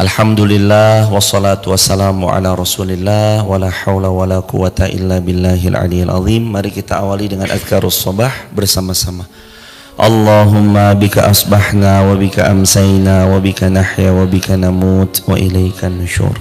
Alhamdulillah wassalatu wassalamu ala Rasulillah wala haula wala quwata illa billahil aliyil azim. Mari kita awali dengan adhkarus sabah bersama-sama. Allahumma bika asbahna wa bika amsayna wa bika nahya wa bika namut wa ilaikan nusyur.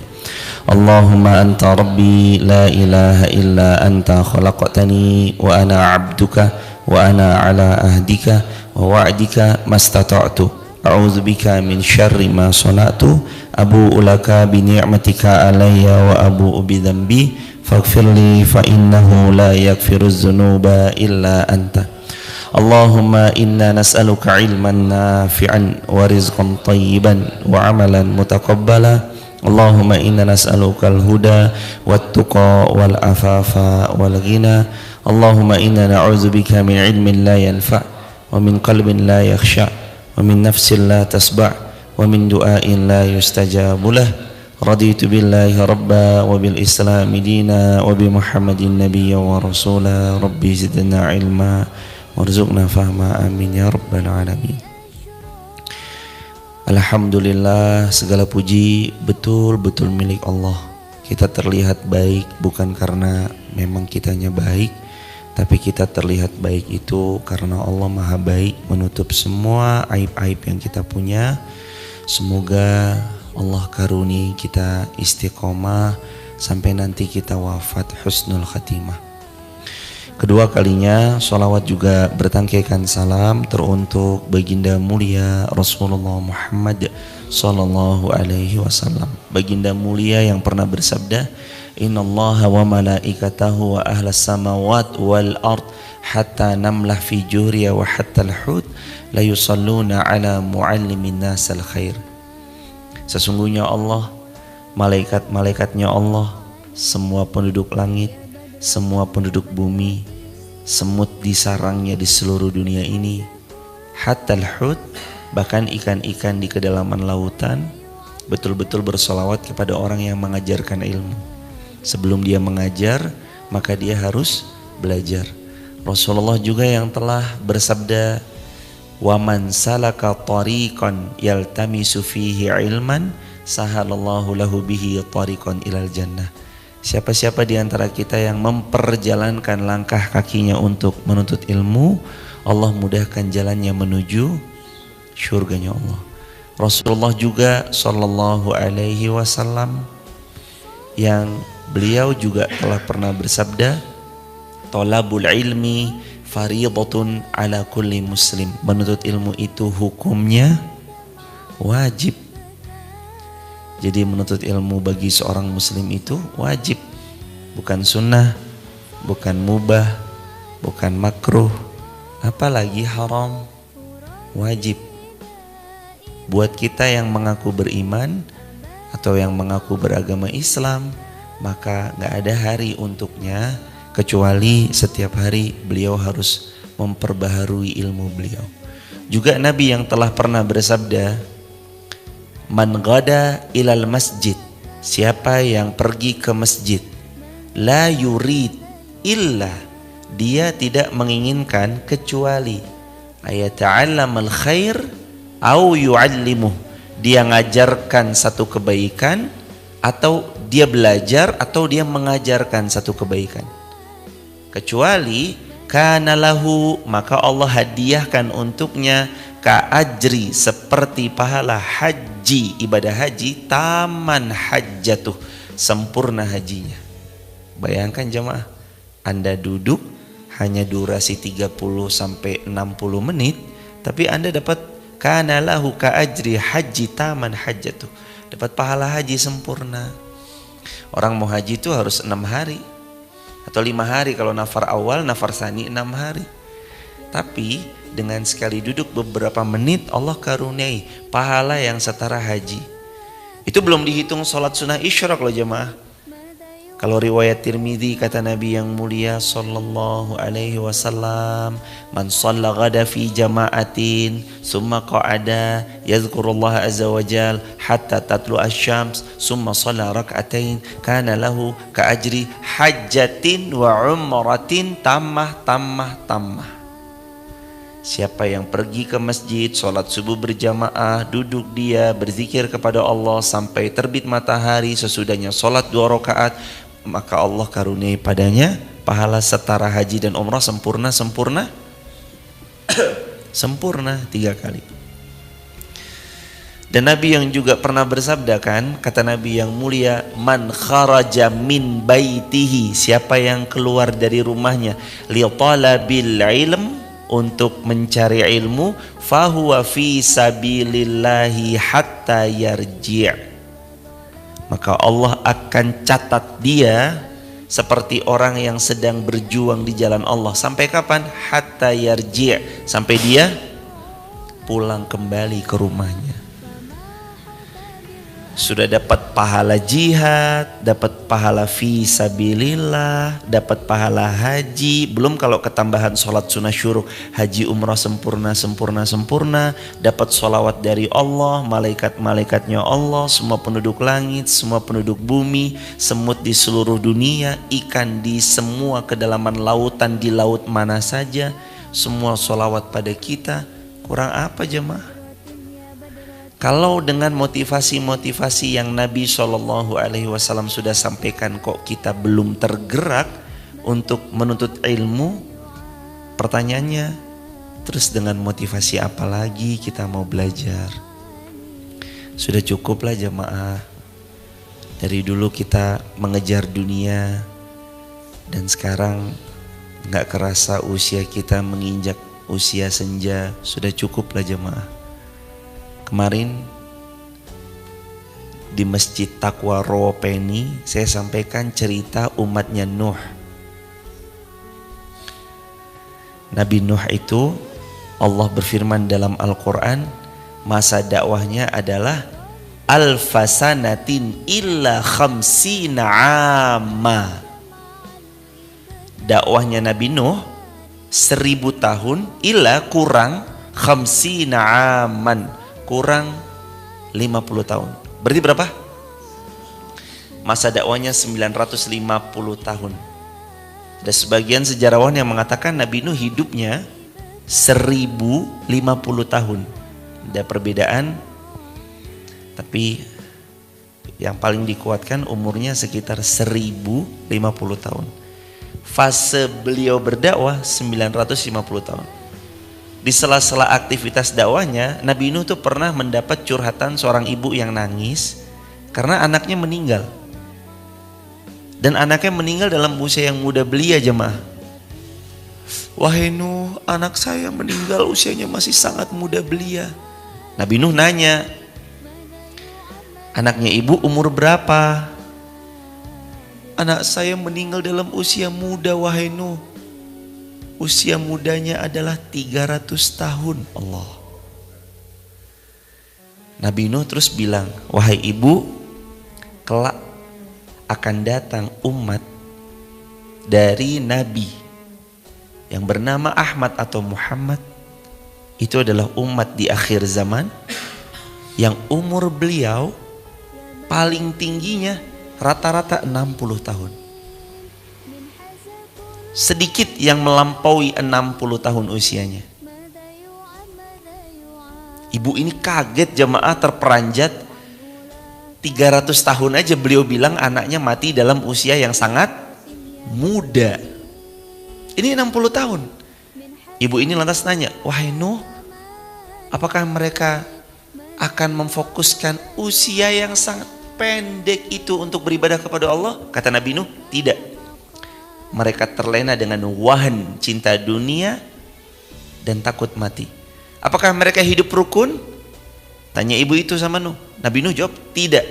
Allahumma anta rabbi la ilaha illa anta khalaqtani wa ana abduka wa ana ala ahdika wa wa'dika mastata'tu. A'udzu bika min syarri ma sana'tu abu'u laka bi ni'matika alayya wa abu'u bi dhanbi faghfirli fa innahu la yaghfiruz dzunuba illa anta. Allahumma inna nas'aluka ilman nafi'an wa rizqan thayyiban wa amalan mutaqabbala. Allahumma inna nas'aluka al-huda wat-tuqa wal afafa wal ghina. Allahumma inna na'udzubika min ilmin la yanfa' wa min qalbin la yakhsha' wa min nafsin la tasba' wa min du'ain la yustajabu lah. Raditu billahi rabba wa bil islami dina wa bi muhammadin nabiyya wa rasula. Rabbi zidna ilma warzuqna fahma, amin ya rabbal alamin. Alhamdulillah, segala puji betul-betul milik Allah. Kita terlihat baik bukan karena memang kitanya baik, tapi kita terlihat baik itu karena Allah Maha Baik menutup semua aib-aib yang kita punya. Semoga Allah karuni kita istiqomah sampai nanti kita wafat husnul khatimah. Kedua kalinya sholawat juga bertangkaikan salam teruntuk baginda mulia Rasulullah Muhammad sallallahu alaihi wasallam. Baginda mulia yang pernah bersabda, innallaha wa malaikatahu wa ahlas samawat wal ard hatta namlah fi juhriya wa hatta al-hud la yusalluna ala muallimin nasal khair. Sesungguhnya Allah, malaikat-malaikatnya Allah, semua penduduk langit, semua penduduk bumi, semut di sarangnya di seluruh dunia ini, hatta al-hud, bahkan ikan-ikan di kedalaman lautan, betul-betul bersolawat kepada orang yang mengajarkan ilmu. Sebelum dia mengajar, maka dia harus belajar. Rasulullah juga yang telah bersabda, wa man salaka tariqan yaltamisu fihi ilman sahalallahu lahu bihi tariqan ilal jannah. Siapa-siapa di antara kita yang memperjalankan langkah kakinya untuk menuntut ilmu, Allah mudahkan jalannya menuju syurganya Allah. Rasulullah juga sallallahu alaihi wasallam yang beliau juga telah pernah bersabda, talabul ilmi fariidatun ala kulli muslim. Menuntut ilmu itu hukumnya wajib. Jadi menuntut ilmu bagi seorang muslim itu wajib, bukan sunnah, bukan mubah, bukan makruh, apalagi haram, wajib. Buat kita yang mengaku beriman atau yang mengaku beragama Islam, maka gak ada hari untuknya kecuali setiap hari beliau harus memperbaharui ilmu beliau. Juga Nabi yang telah pernah bersabda, man ghada ilal masjid, siapa yang pergi ke masjid, la yurid illa, dia tidak menginginkan kecuali ayata'allamal khair au yu'allimuh, dia ngajarkan satu kebaikan atau dia belajar atau dia mengajarkan satu kebaikan, kecuali kana lahu, maka Allah hadiahkan untuknya ka'ajri, seperti pahala haji, ibadah haji, taman hajjatuh, sempurna hajinya. Bayangkan jemaah, Anda duduk hanya durasi 30 sampai 60 menit, tapi Anda dapat kana lahu ka'ajri haji taman hajjatuh, dapat pahala haji sempurna. Orang mau haji itu harus 6 hari atau 5 hari kalau nafar awal, nafar sani 6 hari. Tapi dengan sekali duduk beberapa menit Allah karuniai pahala yang setara haji. Itu belum dihitung sholat sunnah isyraq loh jemaah. Kalau riwayat Tirmidzi kata Nabi yang mulia sallallahu alaihi wasallam, man shalla ghada fi jama'atin summa qa'ada yadhkurullah azza wajal hatta tatlu asy-syams summa shalla rak'atain kana lahu ka ajri hajjatin wa umratin tammah. Siapa yang pergi ke masjid, sholat subuh berjamaah, duduk dia berzikir kepada Allah sampai terbit matahari, sesudahnya sholat 2 rakaat, maka Allah karuniai padanya pahala setara haji dan umrah sempurna 3 kali. Dan Nabi yang juga pernah bersabda kan, kata Nabi yang mulia, man kharaja min baitihi, siapa yang keluar dari rumahnya li talabil ilm, untuk mencari ilmu, fahuwa fi sabilillahi hatta yarji', maka Allah akan catat dia seperti orang yang sedang berjuang di jalan Allah. Sampai kapan? Hatta yarji', sampai dia pulang kembali ke rumahnya. Sudah dapat pahala jihad, dapat pahala fi sabilillah, dapat pahala haji, belum kalau ketambahan sholat sunnah syuruk, haji umrah sempurna, dapat sholawat dari Allah, malaikat-malaikatnya Allah, semua penduduk langit, semua penduduk bumi, semut di seluruh dunia, ikan di semua kedalaman lautan, di laut mana saja, semua sholawat pada kita. Kurang apa jemaah? Kalau dengan motivasi-motivasi yang Nabi SAW sudah sampaikan kok kita belum tergerak untuk menuntut ilmu, pertanyaannya, terus dengan motivasi apa lagi kita mau belajar? Sudah cukuplah jemaah. Dari dulu kita mengejar dunia dan sekarang gak kerasa usia kita menginjak usia senja. Sudah cukuplah jemaah. Kemarin di Masjid Taqwa Rawopeni saya sampaikan cerita umatnya Nuh. Nabi Nuh itu Allah berfirman dalam Al-Quran, masa dakwahnya adalah alfasanatin illa khamsina amma. Dakwahnya Nabi Nuh 1000 tahun illa kurang khamsina aman, kurang 50 tahun. Berarti berapa? Masa dakwahnya 950 tahun. Ada sebagian sejarawan yang mengatakan Nabi Nuh hidupnya 1050 tahun. Ada perbedaan, tapi yang paling dikuatkan umurnya sekitar 1050 tahun. Fase beliau berdakwah 950 tahun. Di sela-sela aktivitas dakwahnya, Nabi Nuh tuh pernah mendapat curhatan seorang ibu yang nangis karena anaknya meninggal. Dan anaknya meninggal dalam usia yang muda belia jemaah. Wahai Nuh, anak saya meninggal usianya masih sangat muda belia. Nabi Nuh nanya, anaknya ibu umur berapa? Anak saya meninggal dalam usia muda wahai Nuh. Usia mudanya adalah 300 tahun. Allah. Nabi Nuh terus bilang, wahai ibu, kelak akan datang umat dari Nabi yang bernama Ahmad atau Muhammad. Itu adalah umat di akhir zaman yang umur beliau paling tingginya rata-rata 60 tahun. Sedikit yang melampaui 60 tahun usianya. Ibu ini kaget jemaah, terperanjat. 300 tahun aja beliau bilang anaknya mati dalam usia yang sangat muda. Ini 60 tahun. Ibu ini lantas nanya, wahai Nuh, apakah mereka akan memfokuskan usia yang sangat pendek itu untuk beribadah kepada Allah? Kata Nabi Nuh, tidak. Mereka terlena dengan wahan, cinta dunia dan takut mati. Apakah mereka hidup rukun? Tanya ibu itu sama Nuh. Nabi Nuh jawab, tidak.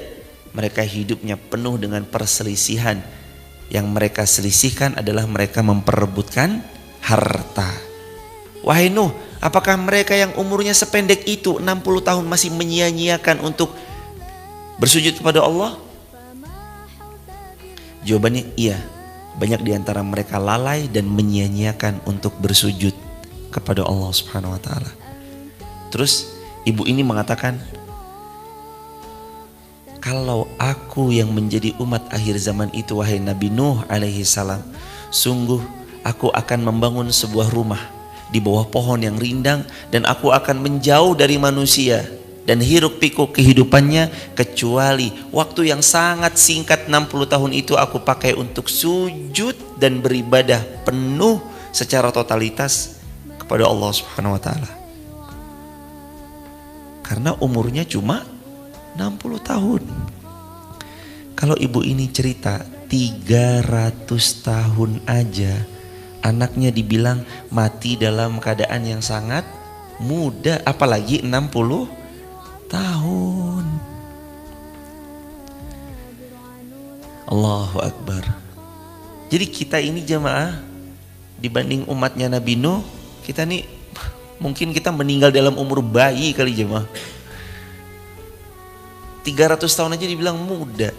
Mereka hidupnya penuh dengan perselisihan. Yang mereka selisihkan adalah mereka memperebutkan harta. Wahai Nuh, apakah mereka yang umurnya sependek itu 60 tahun masih menyia-nyiakan untuk bersujud kepada Allah? Jawabannya iya. Banyak di antara mereka lalai dan menyia-nyiakan untuk bersujud kepada Allah Subhanahu wa taala. Terus ibu ini mengatakan, kalau aku yang menjadi umat akhir zaman itu wahai Nabi Nuh alaihi salam, sungguh aku akan membangun sebuah rumah di bawah pohon yang rindang, dan aku akan menjauh dari manusia dan hiruk pikuk kehidupannya, kecuali waktu yang sangat singkat 60 tahun itu aku pakai untuk sujud dan beribadah penuh secara totalitas kepada Allah Subhanahu wa taala. Karena umurnya cuma 60 tahun. Kalau ibu ini cerita 300 tahun aja anaknya dibilang mati dalam keadaan yang sangat muda, apalagi 60 tahun. Allahu Akbar. Jadi kita ini jamaah, dibanding umatnya Nabi Nuh, kita nih mungkin kita meninggal dalam umur bayi kali jamaah. 300 tahun aja dibilang muda,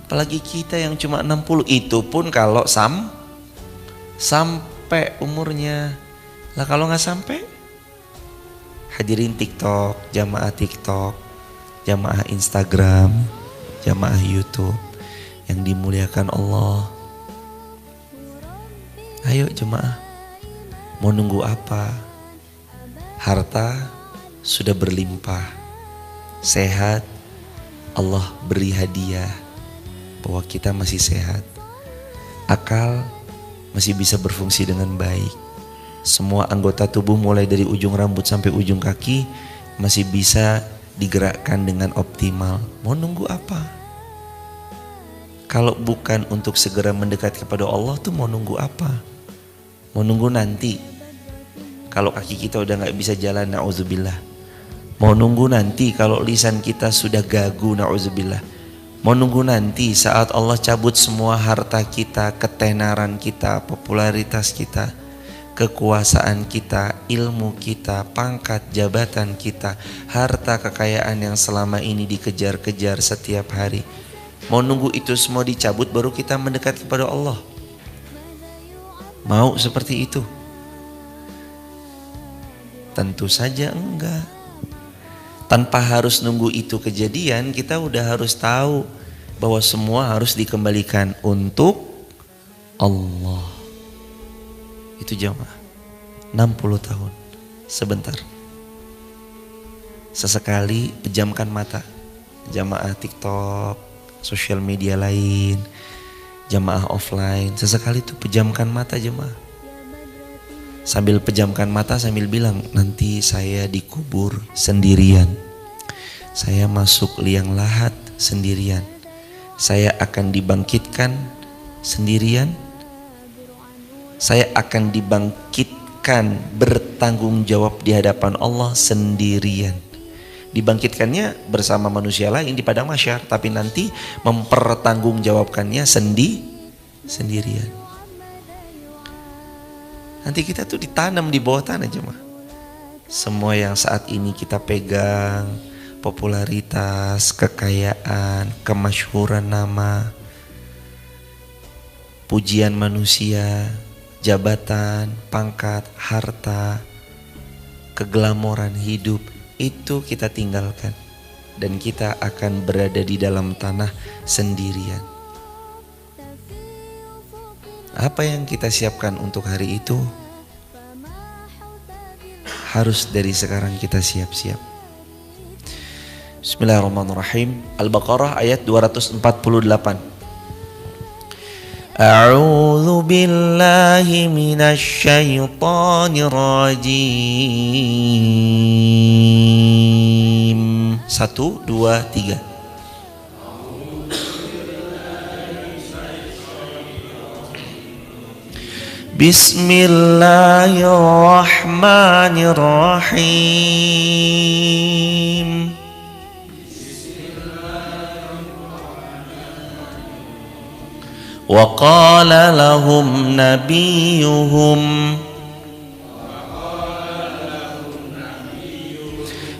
apalagi kita yang cuma 60. Itu pun kalau sampai umurnya. Lah kalau nggak sampai, hadirin TikTok, jamaah TikTok, jamaah Instagram, jamaah YouTube yang dimuliakan Allah. Ayo jemaah, mau nunggu apa? Harta sudah berlimpah, sehat Allah beri hadiah bahwa kita masih sehat, akal masih bisa berfungsi dengan baik, semua anggota tubuh mulai dari ujung rambut sampai ujung kaki masih bisa digerakkan dengan optimal. Mau nunggu apa? Kalau bukan untuk segera mendekat kepada Allah tuh mau nunggu apa? Mau nunggu nanti kalau kaki kita udah gak bisa jalan, na'udzubillah. Mau nunggu nanti kalau lisan kita sudah gagu, na'udzubillah. Mau nunggu nanti saat Allah cabut semua harta kita, ketenaran kita, popularitas kita, kekuasaan kita, ilmu kita, pangkat jabatan kita, harta kekayaan yang selama ini dikejar-kejar setiap hari. Mau nunggu itu semua dicabut baru kita mendekat kepada Allah? Mau seperti itu? Tentu saja enggak. Tanpa harus nunggu itu kejadian, kita udah harus tahu bahwa semua harus dikembalikan untuk Allah. Itu jamaah 60 tahun sebentar. Sesekali pejamkan mata, jamaah TikTok, sosial media lain, jamaah offline, sesekali itu pejamkan mata jemaah. Sambil pejamkan mata sambil bilang, nanti saya dikubur sendirian, saya masuk liang lahat sendirian, saya akan dibangkitkan sendirian, saya akan dibangkitkan bertanggung jawab di hadapan Allah sendirian. Dibangkitkannya bersama manusia lain di padang mahsyar, tapi nanti mempertanggungjawabkannya sendirian. Nanti kita tuh ditanam di bawah tanah jemaah. Semua yang saat ini kita pegang, popularitas, kekayaan, kemasyhuran nama, pujian manusia, jabatan, pangkat, harta, keglamoran hidup, itu kita tinggalkan dan kita akan berada di dalam tanah sendirian. Apa yang kita siapkan untuk hari itu harus dari sekarang kita siap-siap. Bismillahirrahmanirrahim. Al-Baqarah ayat 248. A'udzu billahi minasy syaithanir rajim. 1, 2, 3. Bismillahirrahmanirrahim. Wa qala lahum nabiyuhum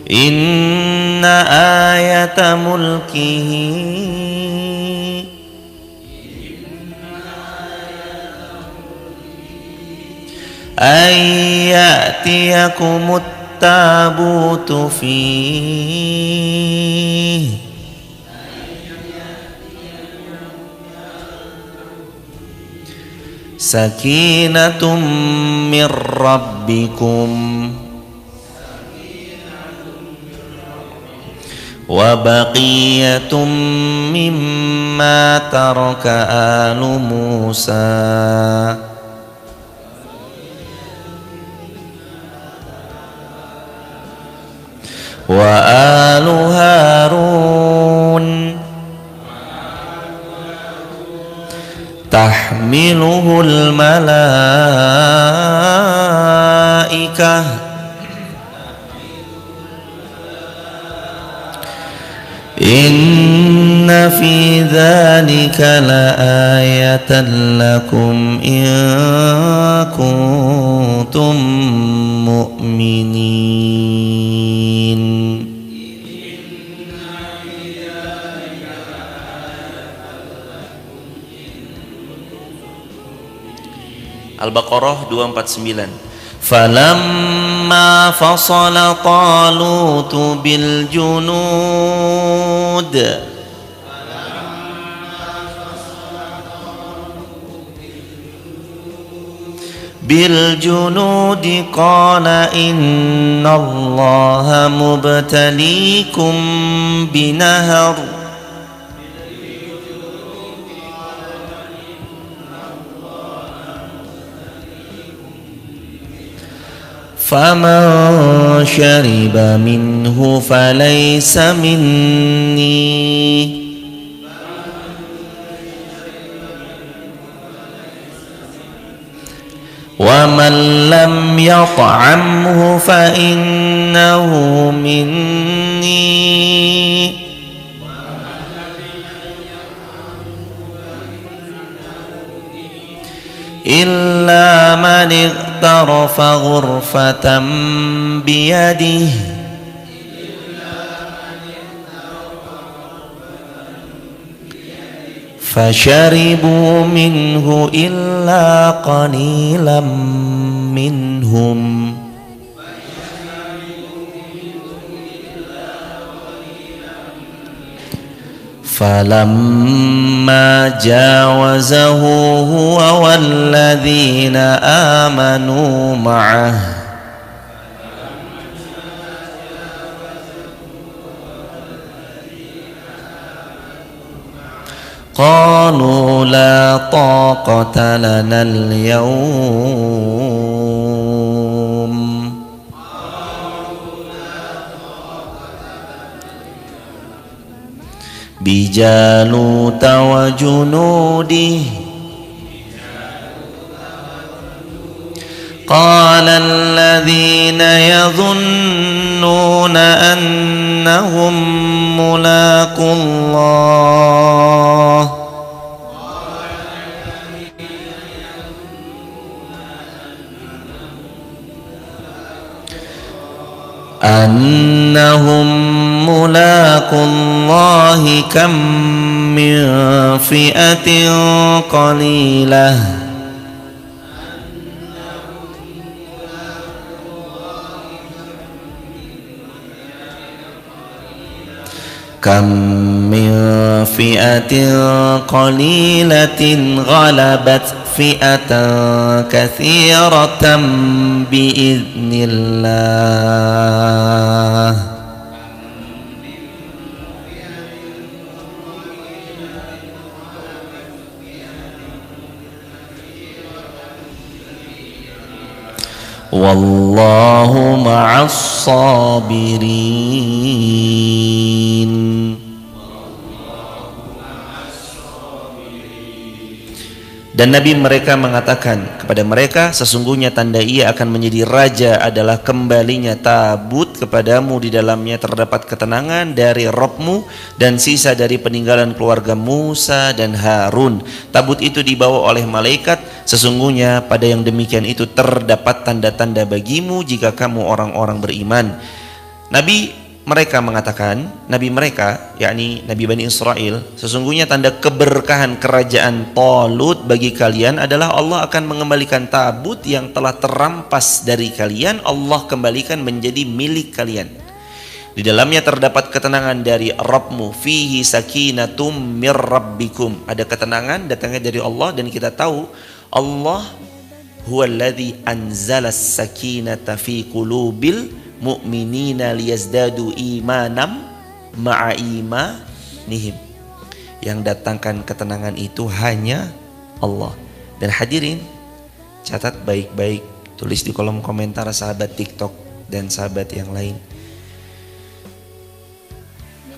inna ayata mulkihi ayyatiyakumut tabutu fihi sakinatun mir rabbikum wa baqiyatum mimma taraka alu Musa wa alu Harun tahmiluhul malaikah inna fi dzalika laayatan lakum in kuntum mu'minin. Al-Baqarah 249. Falamma fasala Talut bil junud qala innallaha mubtaliikum binahar faman syariba minhu falaysa minni wa man lam yat'amhu fa innahu minni illa man iqtarafa ghurfatan biyadihi fasharibu minhu illa qalilan minhum falamma jawazahu huwa walladzina amanu ma'ah qalu la taqata lana al-yawm bijaluta wa junudihi qala alladhina yadhunnuna annahum mulaqullah annahum mulaqullahi kam min fi'atin qalilah kam min fi'atin qalilatin ghalabat fi'atan katsiratan biiznillah wallahu ma'as sabirin. Dan Nabi mereka mengatakan kepada mereka, sesungguhnya tanda ia akan menjadi raja adalah kembalinya tabut kepadamu, di dalamnya terdapat ketenangan dari Rabbmu dan sisa dari peninggalan keluarga Musa dan Harun. Tabut itu dibawa oleh malaikat, sesungguhnya pada yang demikian itu terdapat tanda-tanda bagimu jika kamu orang-orang beriman. Nabi mereka mengatakan, Nabi mereka yakni Nabi Bani Israel, sesungguhnya tanda keberkahan kerajaan Talut bagi kalian adalah Allah akan mengembalikan tabut yang telah terampas dari kalian, Allah kembalikan menjadi milik kalian. Di dalamnya terdapat ketenangan dari Rabbmu, fihi sakinatum mir rabbikum. Ada ketenangan datangnya dari Allah, dan kita tahu Allah huwallazi anzala as-sakinata fi qulubil mu'minina liyazdadu imanam ma'a imanihim. Yang datangkan ketenangan itu hanya Allah. Dan hadirin, catat baik-baik, tulis di kolom komentar sahabat TikTok dan sahabat yang lain.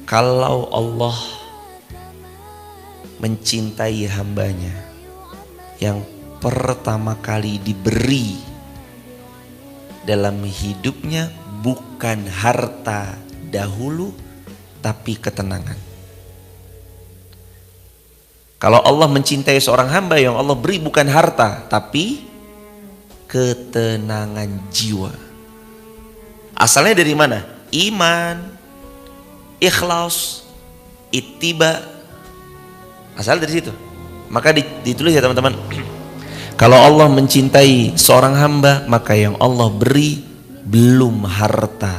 Kalau Allah mencintai hambanya, yang pertama kali diberi dalam hidupnya bukan harta dahulu, tapi ketenangan. Kalau Allah mencintai seorang hamba, yang Allah beri bukan harta, tapi ketenangan jiwa. Asalnya dari mana? Iman, ikhlas, ittiba. Asal dari situ. Maka ditulis ya teman-teman. Kalau Allah mencintai seorang hamba, maka yang Allah beri belum harta,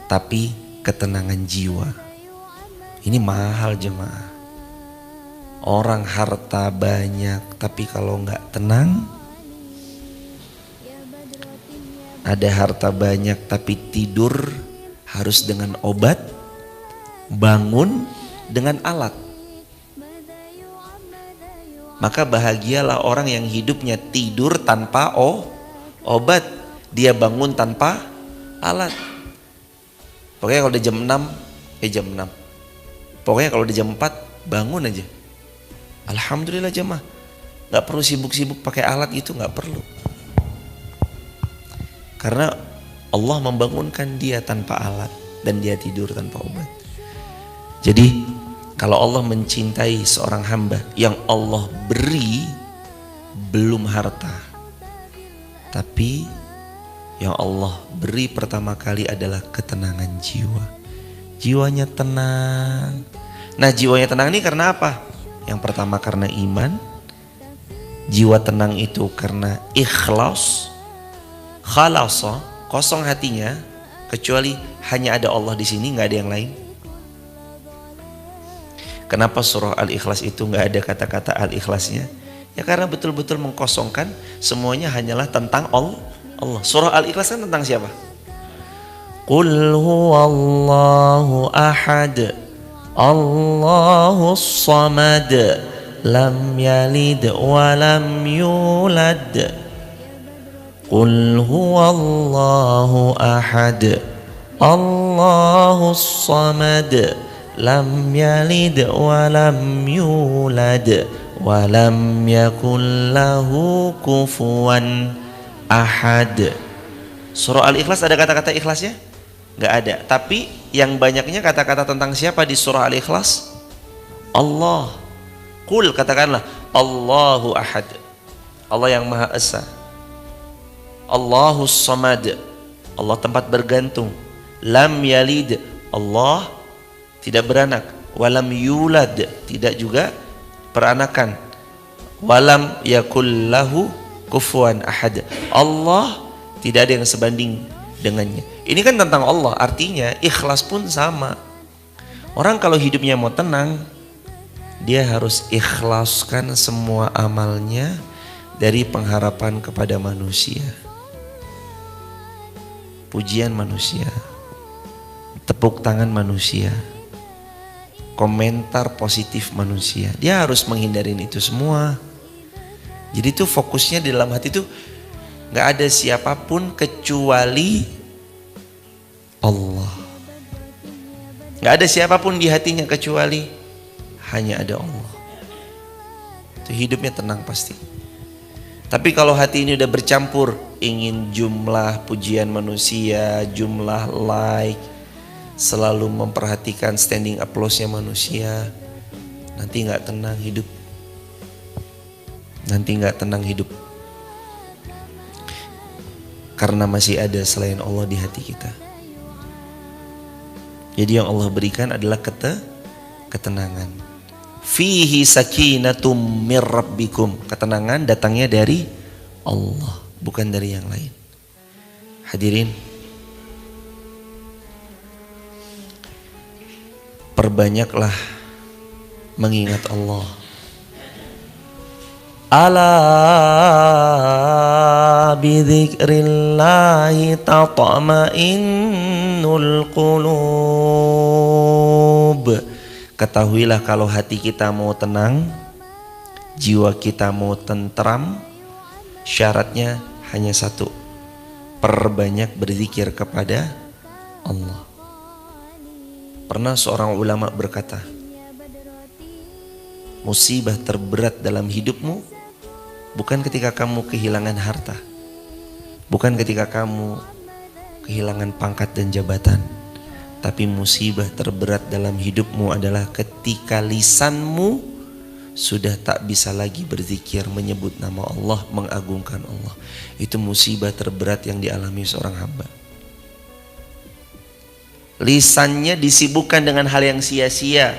tapi ketenangan jiwa. Ini mahal jemaah. Orang harta banyak, tapi kalau nggak tenang. Ada harta banyak tapi tidur harus dengan obat, bangun dengan alat. Maka bahagialah orang yang hidupnya tidur tanpa obat, dia bangun tanpa alat. Pokoknya kalau udah jam 6, pokoknya kalau udah jam 4 bangun aja. Alhamdulillah jemaah, gak perlu sibuk-sibuk pakai alat, itu gak perlu. Karena Allah membangunkan dia tanpa alat dan dia tidur tanpa obat. Jadi kalau Allah mencintai seorang hamba, yang Allah beri belum harta, tapi yang Allah beri pertama kali adalah ketenangan jiwa. Jiwanya tenang. Nah, jiwanya tenang ini karena apa? Yang pertama karena iman. Jiwa tenang itu karena ikhlas. Khalasa, kosong hatinya, kecuali hanya ada Allah di sini, nggak ada yang lain. Kenapa surah Al-Ikhlas itu nggak ada kata-kata Al-Ikhlasnya? Ya karena betul-betul mengkosongkan, semuanya hanyalah tentang Allah. Surah Al-Ikhlas kan tentang siapa? Qul huwallahu ahad, Allahus samad, lam yalid wa lam yulad. Qul huwallahu ahad, Allahus samad, lam yalid wa lam yulad wa lam yakul lahu kufuwan ahad. Surah Al-Ikhlas ada kata-kata ikhlasnya? Nggak ada. Tapi yang banyaknya kata-kata tentang siapa di surah Al-Ikhlas? Allah. Qul, katakanlah Allahu ahad, Allah yang Maha Esa. Allahus samad, Allah tempat bergantung. Lam yalid, Allah tidak beranak. Walam yulad, tidak juga peranakan. Walam yakul lahu kufuwan ahad, Allah tidak ada yang sebanding dengannya. Ini kan tentang Allah, artinya ikhlas pun sama. Orang kalau hidupnya mau tenang, dia harus ikhlaskan semua amalnya dari pengharapan kepada manusia, pujian manusia, tepuk tangan manusia, komentar positif manusia. Dia harus menghindarin itu semua. Jadi itu fokusnya di dalam hati itu gak ada siapapun kecuali Allah. Gak ada siapapun di hatinya kecuali hanya ada Allah. Itu hidupnya tenang pasti. Tapi kalau hati ini udah bercampur, ingin jumlah pujian manusia, jumlah like, selalu memperhatikan standing applause-nya manusia, nanti gak tenang hidup. Nanti gak tenang hidup. Karena masih ada selain Allah di hati kita. Jadi yang Allah berikan adalah ketenangan. Fihi sakinatum mir rabbikum. Ketenangan datangnya dari Allah, bukan dari yang lain. Hadirin, perbanyaklah mengingat Allah. Ala bidzikrillahi tatma'innul qulub. Ketahuilah kalau hati kita mau tenang, jiwa kita mau tentram, syaratnya hanya satu, perbanyak berzikir kepada Allah. Pernah seorang ulama berkata, musibah terberat dalam hidupmu bukan ketika kamu kehilangan harta, bukan ketika kamu kehilangan pangkat dan jabatan, tapi musibah terberat dalam hidupmu adalah ketika lisanmu sudah tak bisa lagi berzikir, menyebut nama Allah, mengagungkan Allah. Itu musibah terberat yang dialami seorang hamba. Lisannya disibukkan dengan hal yang sia-sia,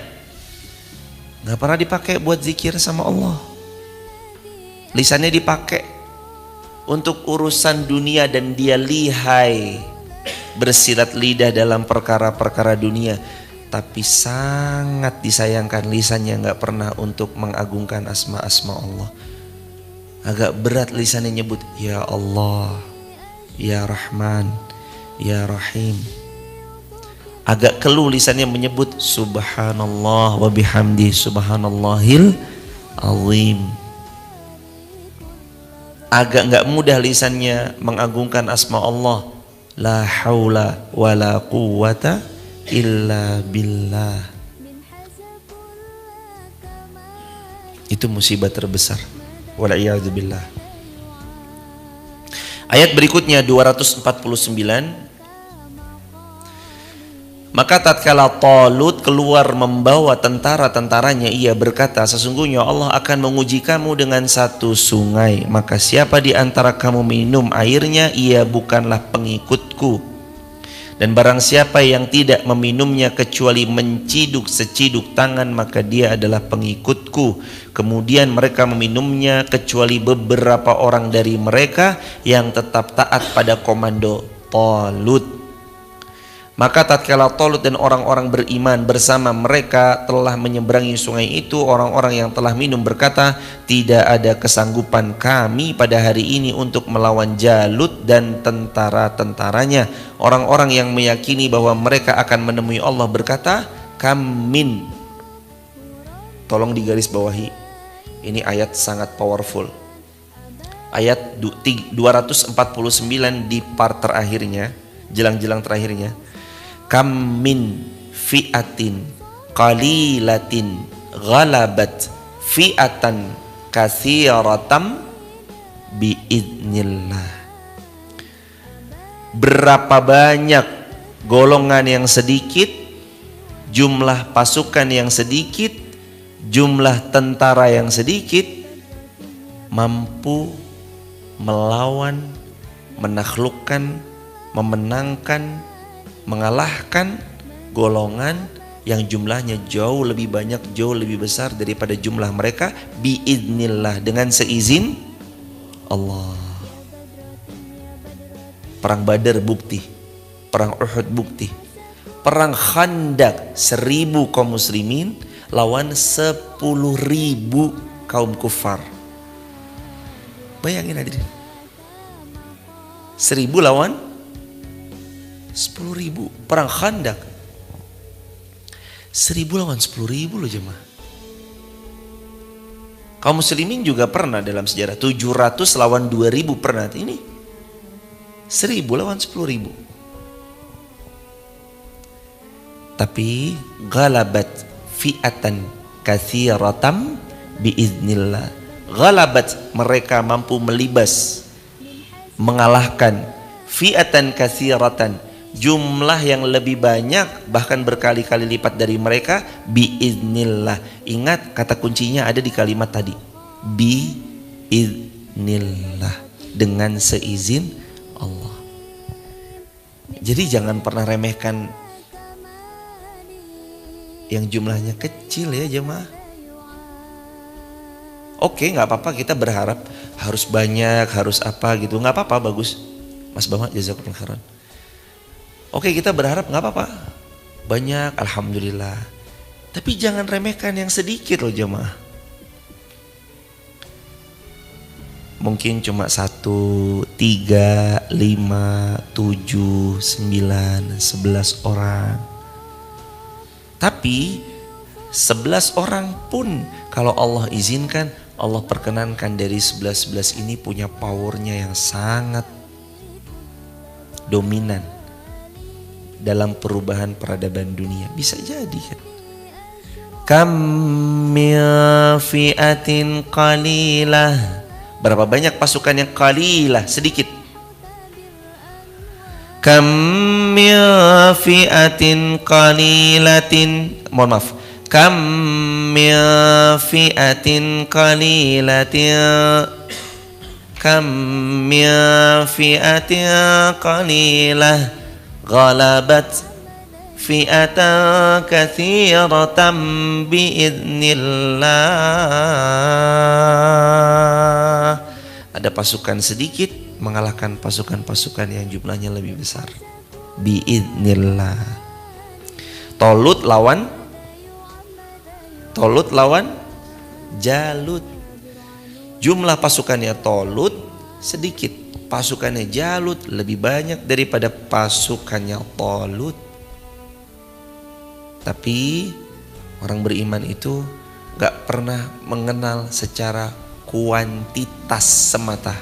gak pernah dipakai buat zikir sama Allah. Lisannya dipakai untuk urusan dunia dan dia lihai bersilat lidah dalam perkara-perkara dunia, tapi sangat disayangkan lisannya gak pernah untuk mengagungkan asma-asma Allah. Agak berat lisannya nyebut ya Allah, ya Rahman, ya Rahim. Agak keluh lisannya menyebut subhanallah wa bihamdi subhanallahil azim. Agak gak mudah lisannya mengagungkan asma Allah, la haula wa la quwwata illa billah. Itu musibah terbesar, wal'iyadzubillah. Ayat berikutnya 249. Maka tatkala Talut keluar membawa tentara-tentaranya, ia berkata, sesungguhnya Allah akan menguji kamu dengan satu sungai, maka siapa di antara kamu minum airnya, ia bukanlah pengikutku. Dan barang siapa yang tidak meminumnya kecuali menciduk seciduk tangan, maka dia adalah pengikutku. Kemudian mereka meminumnya kecuali beberapa orang dari mereka yang tetap taat pada komando Talut. Maka tatkala Talut dan orang-orang beriman bersama mereka telah menyeberangi sungai itu, orang-orang yang telah minum berkata, tidak ada kesanggupan kami pada hari ini untuk melawan Jalut dan tentara-tentaranya. Orang-orang yang meyakini bahwa mereka akan menemui Allah berkata, kamin. Tolong digarisbawahi, ini ayat sangat powerful. Ayat 249 di part terakhirnya, jelang-jelang terakhirnya. Kam min fi'atin qalilatin ghalabat fi'atan katsiratam biidznillah. Berapa banyak golongan yang sedikit, jumlah pasukan yang sedikit, jumlah tentara yang sedikit, mampu melawan, menaklukkan, memenangkan, mengalahkan golongan yang jumlahnya jauh lebih banyak, jauh lebih besar daripada jumlah mereka, biidznillah, dengan seizin Allah. Perang Badar bukti, perang Uhud bukti, perang Khandaq 1000 kaum muslimin lawan 10.000 kaum kufar. Bayangin hadirin, 1000 lawan 10.000, perang Khandaq 1000 lawan 10.000 loh jemaah. Kaum muslimin juga pernah dalam sejarah 700 lawan 2.000 pernah. Ini 1000 lawan 10.000. Tapi ghalabat fi'atan katsiratam biiznillah. Ghalabat, mereka mampu melibas, mengalahkan, fi'atan katsiratan, jumlah yang lebih banyak, bahkan berkali-kali lipat dari mereka, biiznillah. Ingat kata kuncinya ada di kalimat tadi, biiznillah, dengan seizin Allah. Jadi jangan pernah remehkan yang jumlahnya kecil ya jemaah. Oke, gak apa-apa kita berharap harus banyak, harus apa gitu, gak apa-apa, bagus Mas Bama, jazakumullah khairan. Oke, kita berharap gak apa-apa, banyak, alhamdulillah. Tapi jangan remehkan yang sedikit loh jemaah. mungkin cuma 1, 3, 5, 7, 9, 11 orang. Tapi 11 orang pun kalau Allah izinkan, Allah perkenankan dari 11 ini punya powernya yang sangat dominan dalam perubahan peradaban dunia. Bisa jadi kan. Kam min fi'atin qalilah. Berapa banyak pasukan yang qalilah? Sedikit. Kam min fi'atin qalilatin. Mohon maaf. Kam min fi'atin qalilatin. Kam min fi'atin qalilah. Ghalabat fi'atan katsiratan biiznillah. Ada pasukan sedikit mengalahkan pasukan-pasukan yang jumlahnya lebih besar. Biiznillah. Tolut lawan Jalut. Jumlah pasukannya Tolut sedikit, pasukannya Jalut lebih banyak daripada pasukannya Tolut. Tapi orang beriman itu gak pernah mengenal secara kuantitas semata.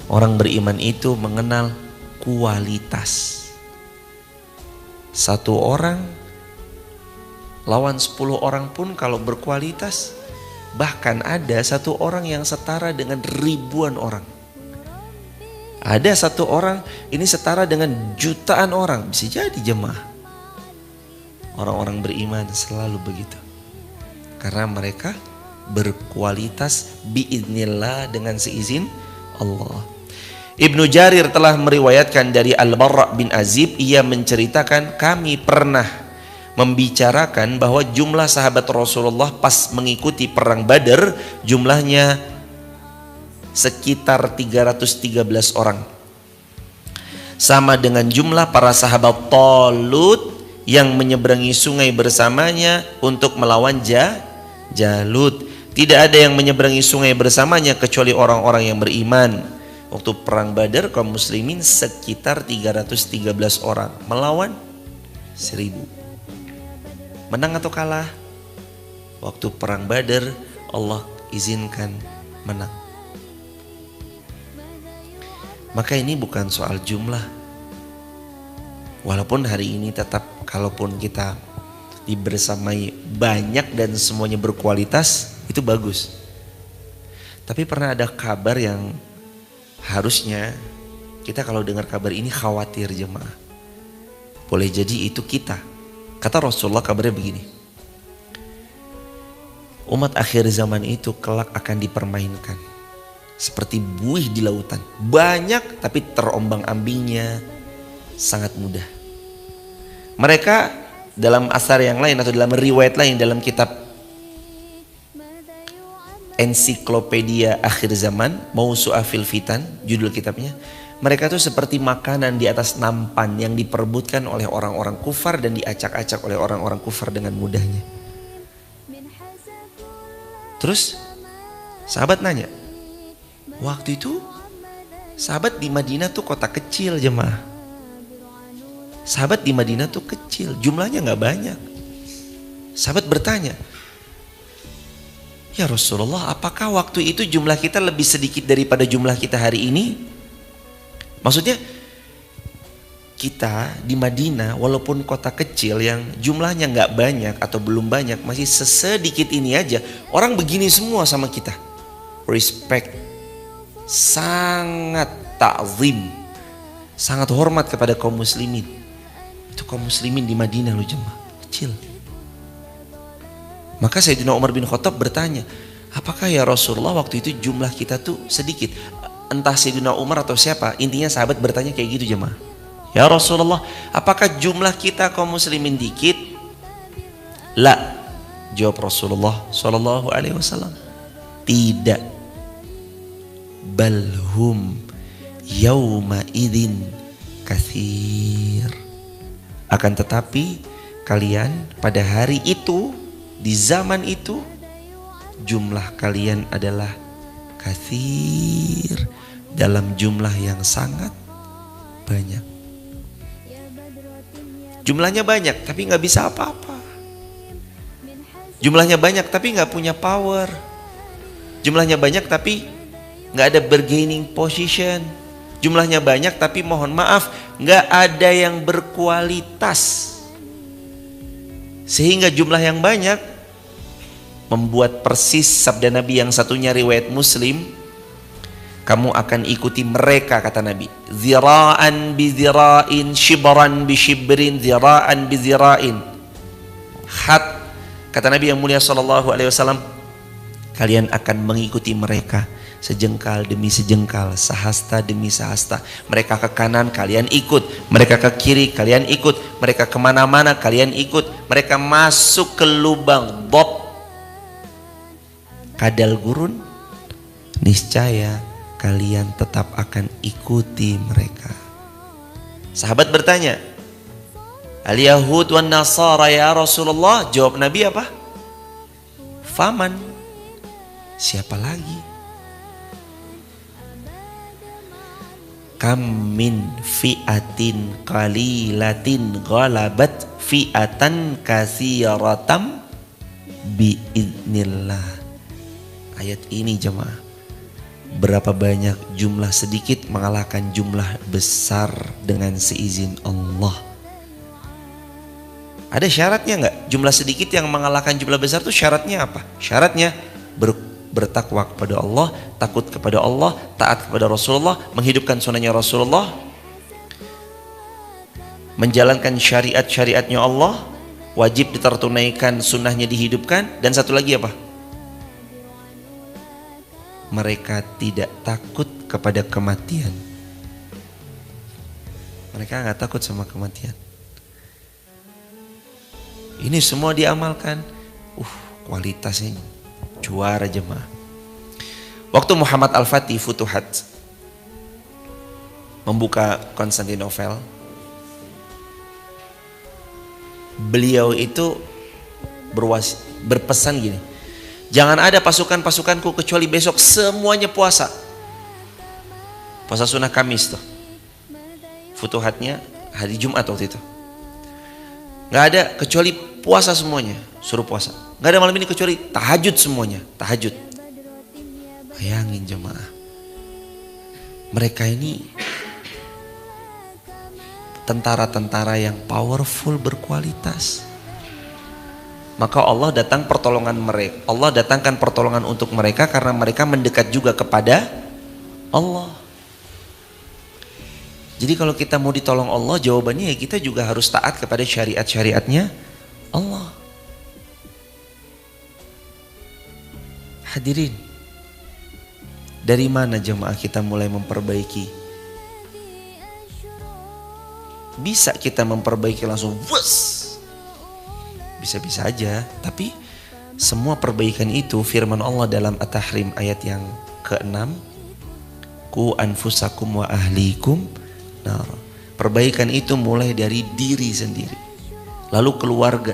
Orang beriman itu mengenal kualitas. Satu orang lawan 10 orang pun kalau berkualitas, bahkan ada satu orang yang setara dengan ribuan orang. Ada satu orang ini setara dengan jutaan orang. Bisa jadi jemaah. Orang-orang beriman selalu begitu. Karena mereka berkualitas biiznillah, dengan seizin Allah. Ibnu Jarir telah meriwayatkan dari Al-Barra bin Azib, ia menceritakan kami pernah membicarakan bahwa jumlah sahabat Rasulullah pas mengikuti perang Badar jumlahnya sekitar 313 orang. Sama dengan jumlah para sahabat Talut yang menyeberangi sungai bersamanya untuk melawan Jalut. Tidak ada yang menyeberangi sungai bersamanya kecuali orang-orang yang beriman. Waktu perang Badar kaum muslimin sekitar 313 orang melawan 1000. Menang atau kalah? Waktu perang Badar Allah izinkan menang. Maka ini bukan soal jumlah. Walaupun hari ini tetap kalaupun kita dibersamai banyak dan semuanya berkualitas, itu bagus. Tapi pernah ada kabar yang harusnya kita kalau dengar kabar ini khawatir jemaah. Boleh jadi itu kita. Kata Rasulullah kabarnya begini. Umat akhir zaman itu kelak akan dipermainkan. Seperti buih di lautan. Banyak tapi terombang-ambingnya sangat mudah. Mereka dalam asar yang lain atau dalam riwayat lain dalam kitab ensiklopedia akhir zaman Mausu'ah fil Fitan, judul kitabnya, mereka tuh seperti makanan di atas nampan yang diperebutkan oleh orang-orang kufar dan diacak-acak oleh orang-orang kufar dengan mudahnya. Terus sahabat nanya, waktu itu sahabat di Madinah tuh kota kecil jemaah. Sahabat di Madinah tuh kecil, jumlahnya gak banyak. Sahabat bertanya, ya Rasulullah, apakah waktu itu jumlah kita lebih sedikit daripada jumlah kita hari ini? Maksudnya kita di Madinah walaupun kota kecil yang jumlahnya gak banyak atau belum banyak, masih sesedikit ini aja, orang begini semua sama kita. Respect, sangat ta'zim, sangat hormat kepada kaum muslimin. Itu kaum muslimin di Madinah loh jemaah, kecil. Maka Sayyidina Umar bin Khattab bertanya, apakah ya Rasulullah waktu itu jumlah kita tuh sedikit? Entah Sayyidina Umar atau siapa, intinya sahabat bertanya kayak gitu jemaah. Ya Rasulullah, apakah jumlah kita kaum muslimin dikit? La, jawab Rasulullah Sallallahu Alaihi Wasallam, tidak. Balhum yauma idin kathir. Akan tetapi kalian pada hari itu, di zaman itu, jumlah kalian adalah katsir, dalam jumlah yang sangat banyak. Jumlahnya banyak tapi nggak bisa apa-apa. Jumlahnya banyak tapi nggak punya power. Jumlahnya banyak tapi nggak ada bargaining position. Jumlahnya banyak tapi mohon maaf nggak ada yang berkualitas. Sehingga jumlah yang banyak membuat persis sabda Nabi yang satunya riwayat Muslim, kamu akan ikuti mereka kata Nabi, zira'an bi zira'in, shibran bi shibrin, zira'an bi zira'in. Kata Nabi yang mulia sallallahu alaihi wasallam, kalian akan mengikuti mereka sejengkal demi sejengkal, sehasta demi sehasta. Mereka ke kanan, kalian ikut. Mereka ke kiri, kalian ikut. Mereka kemana-mana, kalian ikut. Mereka masuk ke lubang bob kadal gurun, niscaya kalian tetap akan ikuti mereka. Sahabat bertanya, al-Yahud wan Nasara ya Rasulullah. Jawab Nabi apa? Faman, siapa lagi? Kam min fi'atin qalilatin ghalabat fi'atan katsiratam biiznillah. Ayat ini jemaah, berapa banyak jumlah sedikit mengalahkan jumlah besar dengan seizin Allah. Ada syaratnya nggak? Jumlah sedikit yang mengalahkan jumlah besar itu syaratnya apa? Syaratnya bertakwa kepada Allah, takut kepada Allah, taat kepada Rasulullah, menghidupkan sunnahnya Rasulullah, menjalankan syariat-syariatnya Allah, wajib ditertunaikan, sunnahnya dihidupkan, dan satu lagi apa? Mereka tidak takut kepada kematian. Mereka nggak takut sama kematian. Ini semua diamalkan. Kualitasnya juara jemaah. Waktu Muhammad Al-Fatih Futuhat membuka Konstantinopel, beliau itu berpesan gini, jangan ada pasukan-pasukanku kecuali besok semuanya puasa. Puasa sunnah Kamis tuh. Futuhatnya hari Jumat waktu itu. Gak ada kecuali puasa semuanya, suruh puasa. Gak ada malam ini kecuali tahajud semuanya, tahajud. Bayangin jemaah, mereka ini tentara-tentara yang powerful, berkualitas. Maka Allah datang pertolongan mereka. Allah datangkan pertolongan untuk mereka karena mereka mendekat juga kepada Allah. Jadi kalau kita mau ditolong Allah, jawabannya ya kita juga harus taat kepada syariat-syariatnya Allah. Hadirin, dari mana jemaah kita mulai memperbaiki? Bisa kita memperbaiki langsung, bisa-bisa aja. Tapi semua perbaikan itu firman Allah dalam At-Tahrim ayat yang ke-6, ku anfusakum wa ahlikum nar. Perbaikan itu mulai dari diri sendiri, lalu keluarga,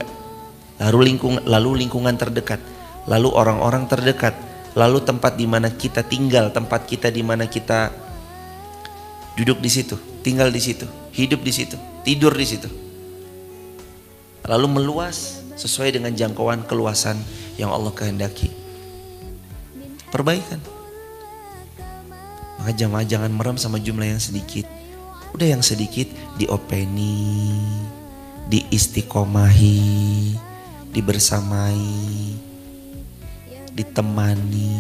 lalu lingkungan terdekat, lalu orang-orang terdekat, lalu tempat di mana kita tinggal, tempat kita di mana kita duduk di situ, tinggal di situ, hidup di situ, tidur di situ. Lalu meluas sesuai dengan jangkauan keluasan yang Allah kehendaki. Perbaikan. Maka jamaah jangan merem sama jumlah yang sedikit. Udah yang sedikit diopeni, diistiqomahi, dibersamai, ditemani.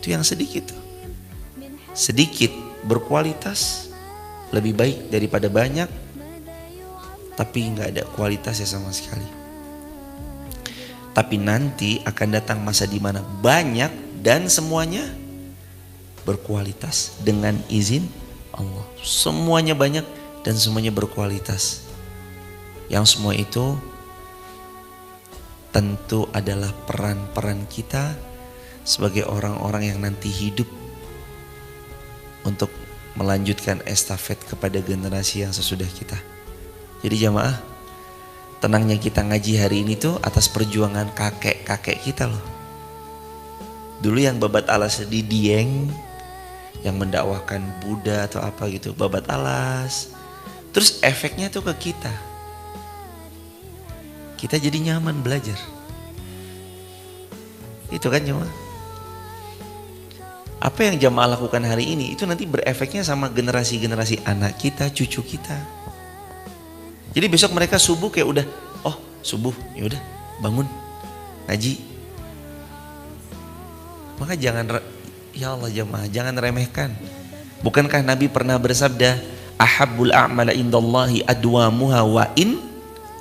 Itu yang sedikit. Sedikit berkualitas lebih baik daripada banyak tapi nggak ada kualitasnya sama sekali. Tapi nanti akan datang masa di mana banyak dan semuanya berkualitas dengan izin Allah. Semuanya banyak dan semuanya berkualitas. Yang semua itu tentu adalah peran-peran kita sebagai orang-orang yang nanti hidup untuk melanjutkan estafet kepada generasi yang sesudah kita. Jadi jamaah, tenangnya kita ngaji hari ini tuh atas perjuangan kakek-kakek kita loh. Dulu yang babat alas di Dieng, yang mendakwahkan Buddha atau apa gitu, babat alas. Terus efeknya tuh ke kita. Kita jadi nyaman belajar. Itu kan jemaah. Apa yang jamaah lakukan hari ini itu nanti berefeknya sama generasi-generasi anak kita, cucu kita. Jadi besok mereka subuh kayak udah, oh subuh, ya udah bangun ngaji. Maka jangan, ya Allah jamaah, jangan remehkan. Bukankah Nabi pernah bersabda, ahabbul a'mala indallahi adwamuha wa in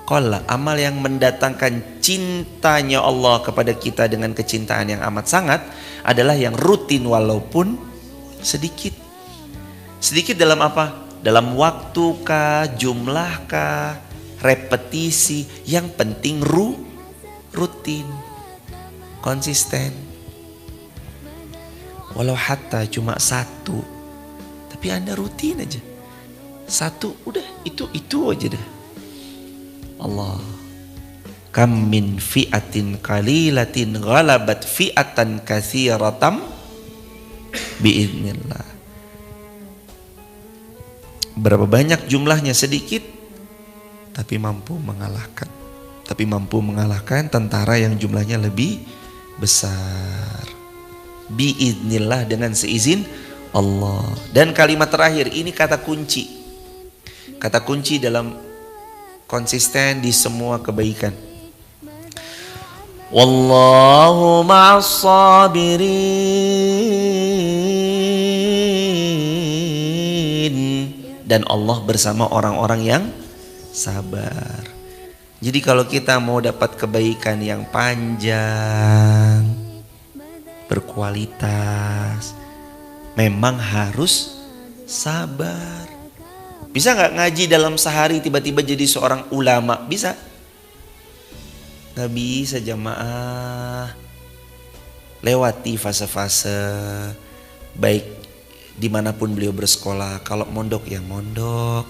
qalla. Amal yang mendatangkan cintanya Allah kepada kita dengan kecintaan yang amat sangat adalah yang rutin walaupun sedikit. Sedikit dalam apa? Dalam waktu kah, jumlah kah, repetisi. Yang penting rutin, konsisten. Walau hatta cuma satu, tapi Anda rutin aja. Satu udah, itu aja dah. Allah, kam min fi'atin qalilatin ghalabat fi'atan katsiratam biidznillah. Berapa banyak jumlahnya sedikit, tapi mampu mengalahkan tentara yang jumlahnya lebih besar. Biidznillah, dengan seizin Allah. Dan kalimat terakhir ini kata kunci. Kata kunci dalam konsisten di semua kebaikan. Wallahu ma'as sabirin. Dan Allah bersama orang-orang yang sabar. Jadi kalau kita mau dapat kebaikan yang panjang, berkualitas, memang harus sabar. Bisa nggak ngaji dalam sehari tiba-tiba jadi seorang ulama? Bisa? Nggak bisa jamaah. Lewati fase-fase, baik dimanapun beliau bersekolah. Kalau mondok ya mondok,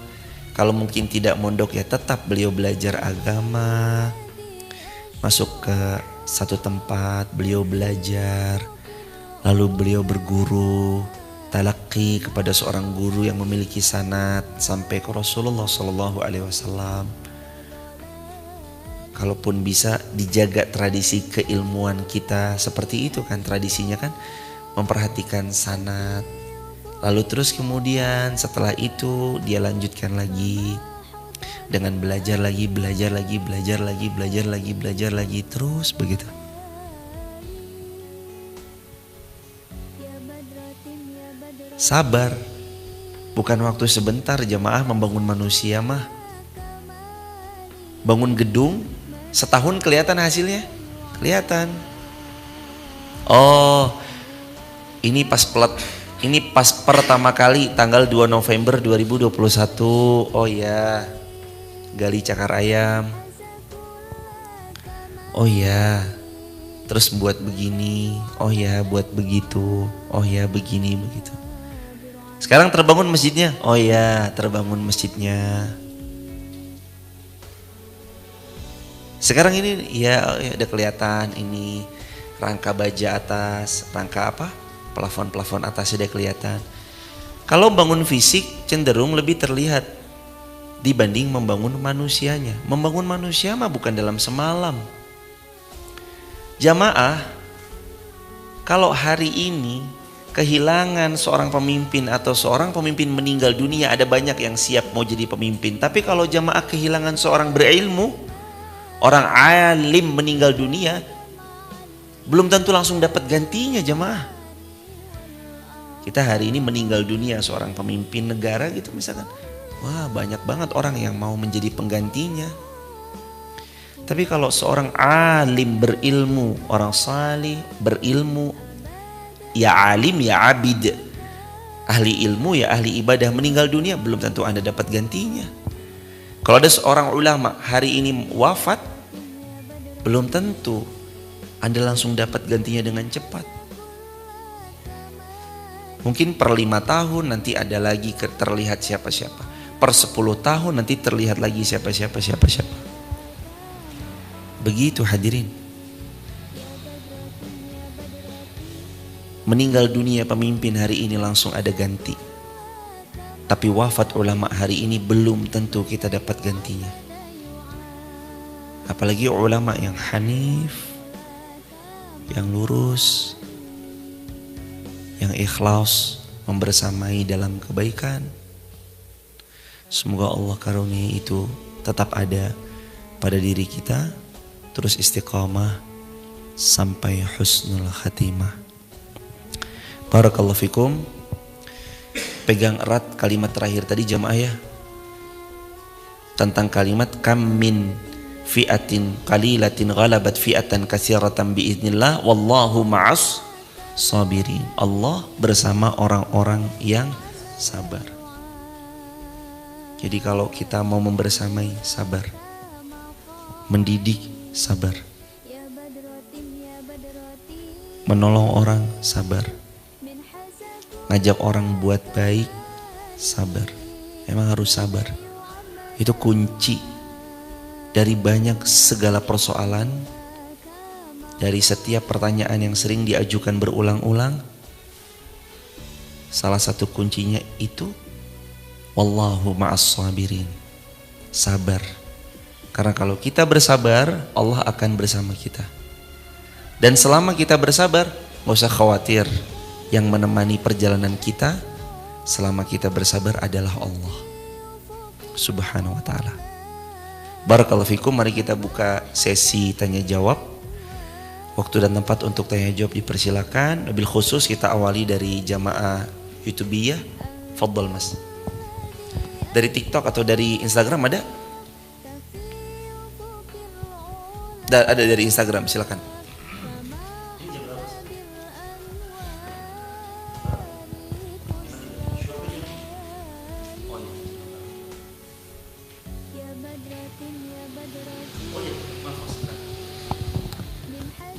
kalau mungkin tidak mondok ya tetap beliau belajar agama. Masuk ke satu tempat beliau belajar, lalu beliau berguru, talaqi kepada seorang guru yang memiliki sanad sampai ke Rasulullah SAW. Kalaupun bisa dijaga tradisi keilmuan kita seperti itu kan, tradisinya kan memperhatikan sanad. Lalu terus kemudian setelah itu dia lanjutkan lagi dengan belajar lagi, terus begitu. Sabar, bukan waktu sebentar jamaah. Membangun manusia mah, bangun gedung setahun kelihatan hasilnya, kelihatan. Oh, ini pas pertama kali tanggal 2 November 2021. Oh ya, gali cakar ayam. Oh ya, terus buat begini. Oh ya, buat begitu. Oh ya, begini begitu. Sekarang terbangun masjidnya. Oh ya, terbangun masjidnya. Sekarang ini ya udah kelihatan ini rangka baja atas, rangka apa? Plafon atasnya udah kelihatan. Kalau bangun fisik cenderung lebih terlihat dibanding membangun manusianya. Membangun manusia mah bukan dalam semalam. Jamaah, kalau hari ini kehilangan seorang pemimpin atau seorang pemimpin meninggal dunia, ada banyak yang siap mau jadi pemimpin. Tapi kalau jamaah kehilangan seorang berilmu, orang alim meninggal dunia, belum tentu langsung dapat gantinya jamaah. Kita hari ini meninggal dunia seorang pemimpin negara gitu misalkan, wah banyak banget orang yang mau menjadi penggantinya. Tapi kalau seorang alim berilmu, orang salih berilmu, ya alim ya abid, ahli ilmu ya ahli ibadah, meninggal dunia belum tentu Anda dapat gantinya. Kalau ada seorang ulama hari ini wafat, belum tentu Anda langsung dapat gantinya dengan cepat. Mungkin per 5 tahun nanti ada lagi terlihat siapa-siapa. Per 10 tahun nanti terlihat lagi siapa-siapa. Begitu hadirin. meninggal dunia pemimpin hari ini langsung ada ganti. Tapi wafat ulama hari ini belum tentu kita dapat gantinya. Apalagi ulama yang hanif, yang lurus, yang ikhlas, membersamai dalam kebaikan. Semoga Allah karunia itu tetap ada pada diri kita, terus istiqamah sampai husnul khatimah. Barakallahu fikum. Pegang erat kalimat terakhir tadi jamaah ya, tentang kalimat kam min fi'atin qalilatin ghalabat fi'atan katsiratan biiznillah wallahu ma'as sabirin. Allah bersama orang-orang yang sabar. Jadi kalau kita mau membersamai, sabar. Mendidik, sabar. Menolong orang, sabar. Ngajak orang buat baik, sabar. Emang harus sabar. Itu kunci dari banyak segala persoalan, dari setiap pertanyaan yang sering diajukan berulang-ulang. Salah satu kuncinya itu wallahu ma'as sabirin. Sabar. Karena kalau kita bersabar, Allah akan bersama kita. Dan selama kita bersabar, gak usah khawatir. Yang menemani perjalanan kita selama kita bersabar adalah Allah Subhanahu wa ta'ala. Barakallahu fikum. Mari kita buka sesi tanya jawab. Waktu dan tempat untuk tanya jawab dipersilakan. Wabil khusus kita awali dari jamaah YouTubiyah. Fadhal mas. Dari TikTok atau dari Instagram ada? Ada dari Instagram, silakan.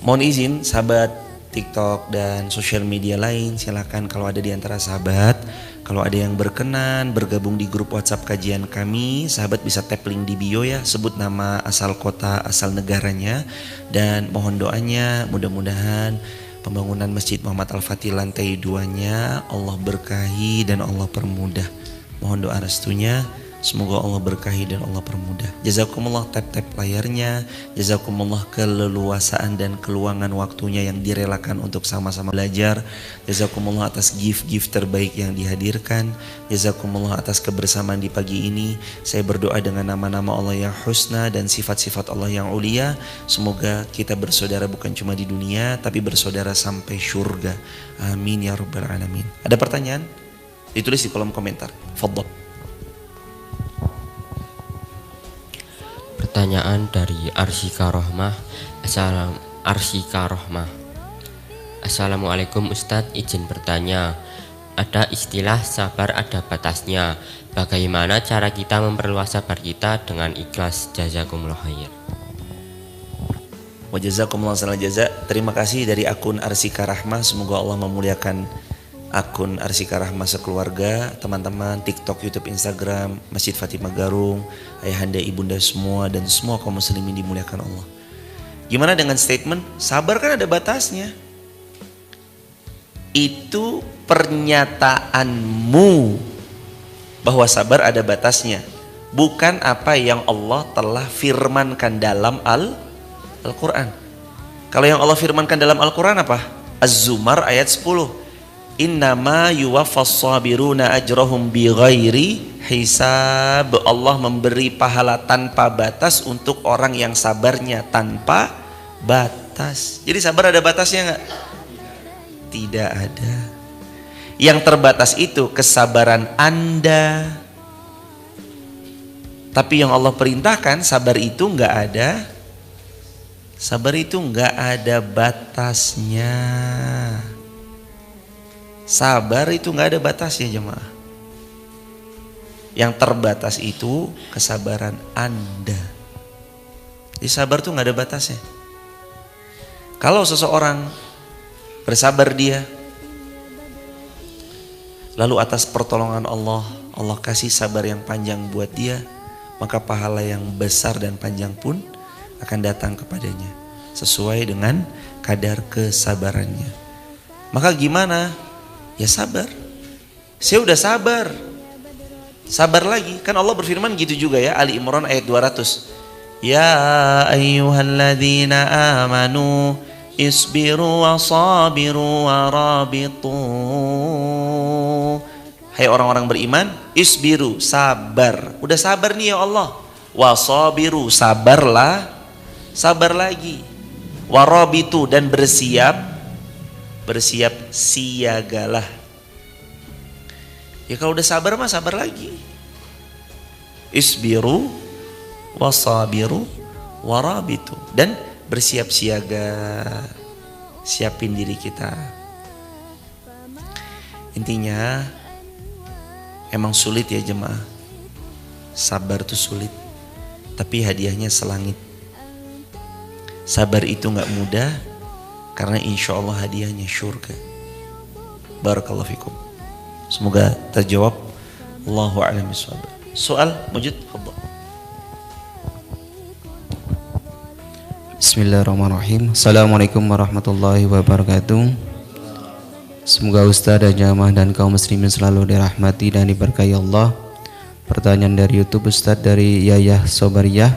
Mohon izin sahabat TikTok dan sosial media lain, silakan kalau ada di antara sahabat, kalau ada yang berkenan bergabung di grup WhatsApp kajian kami, sahabat bisa tap link di bio ya, sebut nama, asal kota, asal negaranya, dan mohon doanya mudah-mudahan pembangunan Masjid Muhammad Al-Fatih lantai 2-nya Allah berkahi dan Allah permudah. Mohon doa restunya. Semoga Allah berkahi dan Allah permudah. Jazakumullah tap-tap layarnya. Jazakumullah keleluasaan dan keluangan waktunya yang direlakan untuk sama-sama belajar. Jazakumullah atas gift-gift terbaik yang dihadirkan. Jazakumullah atas kebersamaan di pagi ini. Saya berdoa dengan nama-nama Allah yang husna dan sifat-sifat Allah yang ulia. Semoga kita bersaudara bukan cuma di dunia, tapi bersaudara sampai syurga. Amin ya rabbal alamin. Ada pertanyaan? Ditulis di kolom komentar. Fadhal. Pertanyaan dari Arsika Rohmah. Assalamualaikum Ustadz, izin bertanya. Ada istilah sabar ada batasnya. Bagaimana cara kita memperluas sabar kita dengan ikhlas? Jazakumullah khair. Wa jazakumullah khairal jaza. Terima kasih dari akun Arsika Rahmah. Semoga Allah memuliakan akun Arsika Rahmah sekeluarga, teman-teman TikTok, YouTube, Instagram, Masjid Fatimah Garung, ayahanda, ibunda semua, dan semua kaum muslimin dimuliakan Allah. Gimana dengan statement sabar kan ada batasnya? Itu pernyataanmu bahwa sabar ada batasnya, bukan apa yang Allah telah firmankan dalam Al-Quran. Kalau yang Allah firmankan dalam Al-Quran apa? Az-Zumar ayat 10. Innama yuwaffas sabiruna ajrahum bighairi hisab. Allah memberi pahala tanpa batas untuk orang yang sabarnya tanpa batas. Jadi sabar ada batasnya enggak? Tidak ada. Yang terbatas itu kesabaran Anda. Tapi yang Allah perintahkan sabar itu enggak ada. Sabar itu enggak ada batasnya. Sabar itu nggak ada batasnya jemaah. Yang terbatas itu kesabaran Anda. Jadi sabar itu nggak ada batasnya. Kalau seseorang bersabar dia, lalu atas pertolongan Allah, Allah kasih sabar yang panjang buat dia, maka pahala yang besar dan panjang pun akan datang kepadanya sesuai dengan kadar kesabarannya. Maka gimana? Ya sabar. Saya udah sabar. Sabar lagi. Kan Allah berfirman gitu juga ya, Ali Imran ayat 200. Ya ayyuhalladzina amanu isbiru wa sabiru wa rabitu. Hai orang-orang beriman, isbiru, sabar. Udah sabar nih ya Allah. Wa sabiru, sabarlah. Sabar lagi. Wa rabitu, dan bersiap siagalah. Ya kalau udah sabar mah sabar lagi. Isbiru wasabiru warabitu, dan bersiap siaga, siapin diri kita. Intinya emang sulit ya jemaah. Sabar itu sulit, tapi hadiahnya selangit. Sabar itu gak mudah, karena insya Allah hadiahnya syurga. Barakallahu fikum. Semoga terjawab. Allahu a'lam bishawab. Soal wujud. Bismillahirrahmanirrahim. Assalamualaikum warahmatullahi wabarakatuh. Semoga Ustaz dan jamaah dan kaum muslimin selalu dirahmati dan diberkahi Allah. Pertanyaan dari YouTube Ustaz dari Yayah Sobariyah.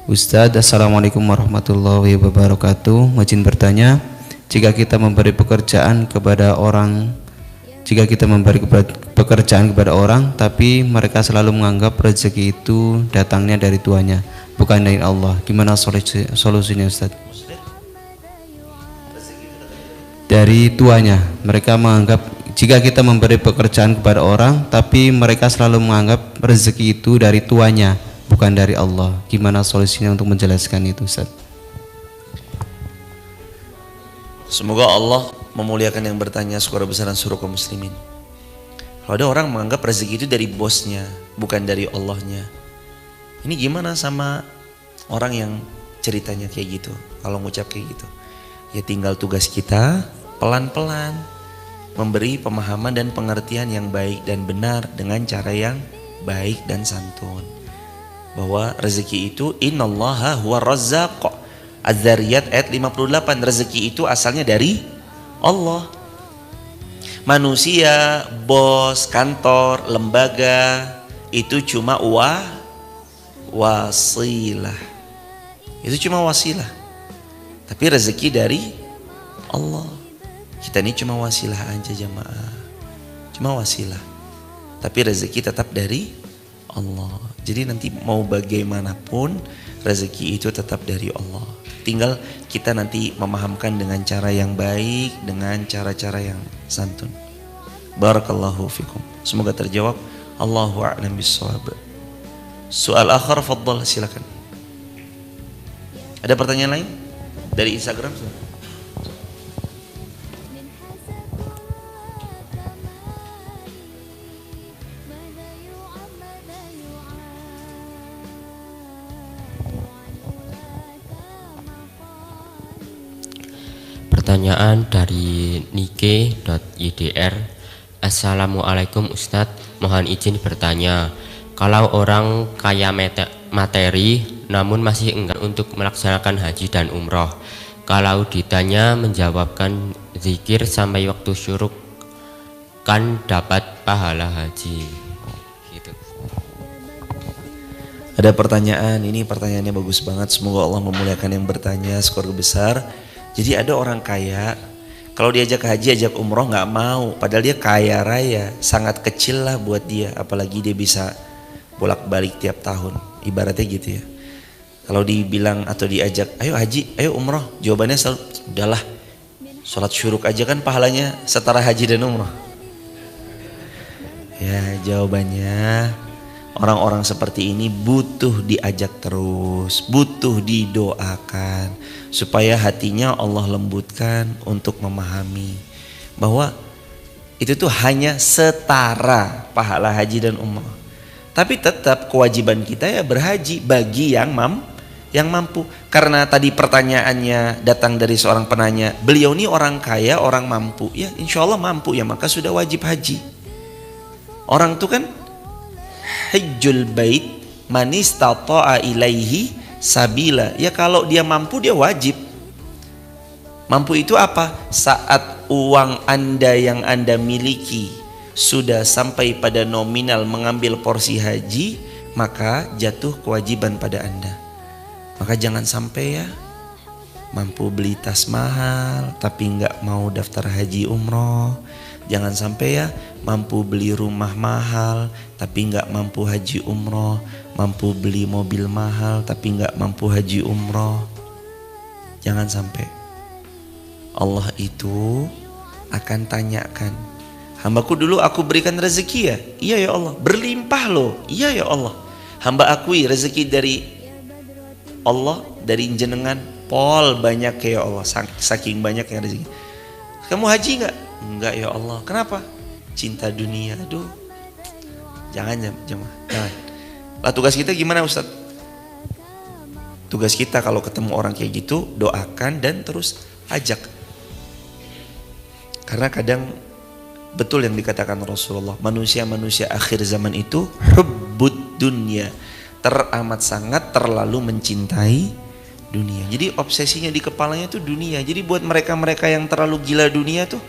Ustaz, Assalamualaikum warahmatullahi wabarakatuh. Izin bertanya, jika kita memberi pekerjaan kepada orang tapi mereka selalu menganggap rezeki itu datangnya dari tuannya, bukan dari Allah, gimana solusinya Ustaz? Dari tuannya, mereka menganggap jika kita memberi pekerjaan kepada orang tapi mereka selalu menganggap rezeki itu dari tuannya, bukan dari Allah, gimana solusinya untuk menjelaskan itu Ustaz? Semoga Allah memuliakan yang bertanya, surga besar dan surga kaum muslimin. Kalau ada orang menganggap rezeki itu dari bosnya, bukan dari Allahnya, ini gimana sama orang yang ceritanya kayak gitu? Kalau ngucap kayak gitu, ya tinggal tugas kita pelan-pelan memberi pemahaman dan pengertian yang baik dan benar dengan cara yang baik dan santun. Bahwa rezeki itu innallaha huwa razzaq. Az-Zariyat ayat 58, rezeki itu asalnya dari Allah. Manusia, bos, kantor, lembaga itu cuma wasilah. Itu cuma wasilah. Tapi rezeki dari Allah. Kita ini cuma wasilah aja jamaah. Cuma wasilah. Tapi rezeki tetap dari Allah. Jadi nanti mau bagaimanapun rezeki itu tetap dari Allah. Tinggal kita nanti memahamkan dengan cara yang baik, dengan cara-cara yang santun. Barakallahu fikum. Semoga terjawab. Allahu a'lam bishawab. Soal akhar, faddal, silakan. Ada pertanyaan lain dari Instagram? Pertanyaan dari nike.idr. Assalamualaikum Ustadz, mohon izin bertanya, kalau orang kaya materi namun masih enggan untuk melaksanakan haji dan umroh, kalau ditanya menjawabkan zikir sampai waktu syuruk, kan dapat pahala haji gitu. Ada pertanyaan, ini pertanyaannya bagus banget. Semoga Allah memuliakan yang bertanya, skor besar. Jadi ada orang kaya, kalau diajak haji, ajak umroh nggak mau, padahal dia kaya raya, sangat kecil lah buat dia, apalagi dia bisa bolak-balik tiap tahun, ibaratnya gitu ya. Kalau dibilang atau diajak, ayo haji, ayo umroh, jawabannya selalu, udahlah, sholat syuruk aja kan pahalanya setara haji dan umroh. Ya jawabannya, orang-orang seperti ini butuh diajak terus, butuh didoakan supaya hatinya Allah lembutkan untuk memahami bahwa itu tuh hanya setara pahala haji dan umrah. Tapi tetap kewajiban kita ya berhaji bagi yang mampu. Karena tadi pertanyaannya datang dari seorang penanya, beliau ini orang kaya, orang mampu. Ya insya Allah mampu ya, maka sudah wajib haji. Orang tuh kan hajjul bait man istata'a ilaihi sabila. Ya kalau dia mampu dia wajib. Mampu itu apa? Saat uang Anda yang Anda miliki sudah sampai pada nominal mengambil porsi haji, maka jatuh kewajiban pada Anda. Maka jangan sampai ya mampu beli tas mahal tapi nggak mau daftar haji umroh. Jangan sampai ya mampu beli rumah mahal tapi nggak mampu haji umroh. Mampu beli mobil mahal tapi nggak mampu haji umroh. Jangan sampai. Allah itu akan tanyakan, hambaku dulu aku berikan rezeki ya? Iya ya Allah. Berlimpah loh. Iya ya Allah. Hamba akui rezeki dari Allah, dari jenengan pol banyak ya Allah, saking banyak yang rezeki. Kamu haji nggak? Enggak ya Allah. Kenapa? Cinta dunia. Aduh, jangan jemaah, jangan. Lah tugas kita gimana Ustaz? Tugas kita kalau ketemu orang kayak gitu, doakan dan terus ajak. Karena kadang betul yang dikatakan Rasulullah, manusia-manusia akhir zaman itu hubbud dunya, teramat sangat terlalu mencintai dunia. Jadi obsesinya di kepalanya tuh dunia. Jadi buat mereka-mereka yang terlalu gila dunia tuh,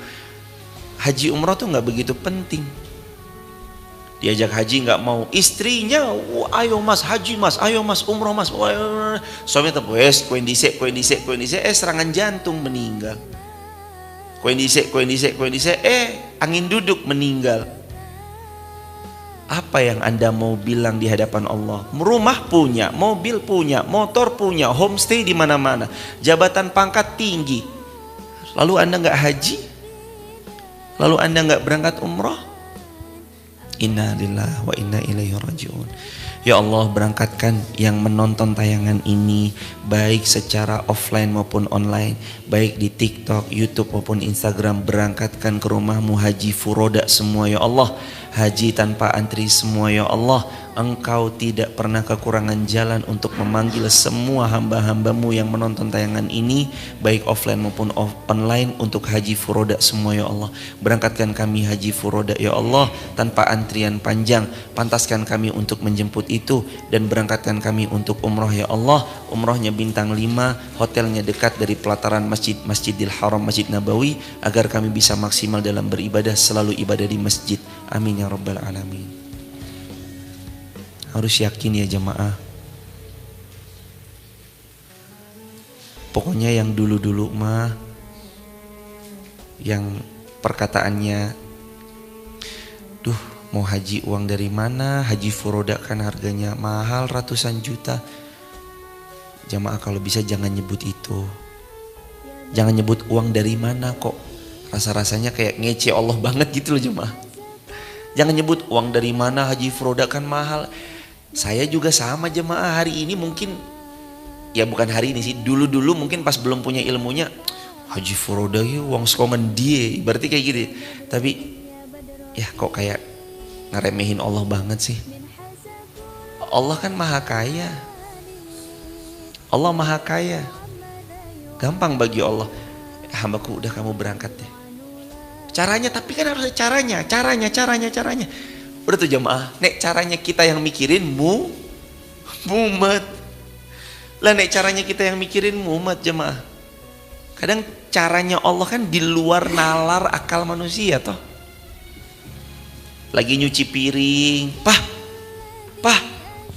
haji umroh tuh nggak begitu penting. Diajak haji nggak mau, istrinya, ayo mas haji mas, ayo mas umroh mas, suaminya tuh wes koin dhisik, serangan jantung meninggal. Koin dhisik, angin duduk meninggal. Apa yang Anda mau bilang di hadapan Allah? Rumah punya, mobil punya, motor punya, homestay di mana-mana, jabatan pangkat tinggi. Lalu Anda nggak haji? Lalu Anda nggak berangkat umroh? Inna lillahi wa inna ilaihi rajiun. Ya Allah, berangkatkan yang menonton tayangan ini baik secara offline maupun online, baik di TikTok, YouTube maupun Instagram, berangkatkan ke rumahmu haji furoda semua ya Allah. Haji tanpa antri semua ya Allah. Engkau tidak pernah kekurangan jalan untuk memanggil semua hamba-hambamu yang menonton tayangan ini baik offline maupun online untuk haji furoda semua ya Allah. Berangkatkan kami haji furoda ya Allah tanpa antrian panjang. Pantaskan kami untuk menjemput itu dan berangkatkan kami untuk umroh ya Allah. Umrohnya bintang 5, hotelnya dekat dari pelataran Masjidil Haram, Masjid Nabawi, agar kami bisa maksimal dalam beribadah, selalu ibadah di masjid. Amin ya rabbal alamin. Harus yakin ya jemaah. Pokoknya yang dulu-dulu mah, yang perkataannya, duh mau haji uang dari mana, haji furoda kan harganya mahal ratusan juta. Jemaah kalau bisa jangan nyebut itu. Jangan nyebut uang dari mana, kok rasa-rasanya kayak ngece Allah banget gitu loh jemaah. Jangan nyebut uang dari mana, haji furoda kan mahal. Saya juga sama jemaah, hari ini mungkin, ya bukan hari ini sih, dulu-dulu mungkin pas belum punya ilmunya, haji furoda ya uang sekongan dia, berarti kayak gitu. Tapi ya kok kayak ngeremehin Allah banget sih. Allah kan maha kaya. Allah maha kaya. Gampang bagi Allah. Hambaku udah kamu berangkat deh. Caranya, tapi kan harus ada caranya. Udah tuh jemaah, nek caranya kita yang mikirin mumet. Lah nek caranya kita yang mikirin mumet jemaah. Kadang caranya Allah kan di luar nalar akal manusia toh. Lagi nyuci piring, Pah,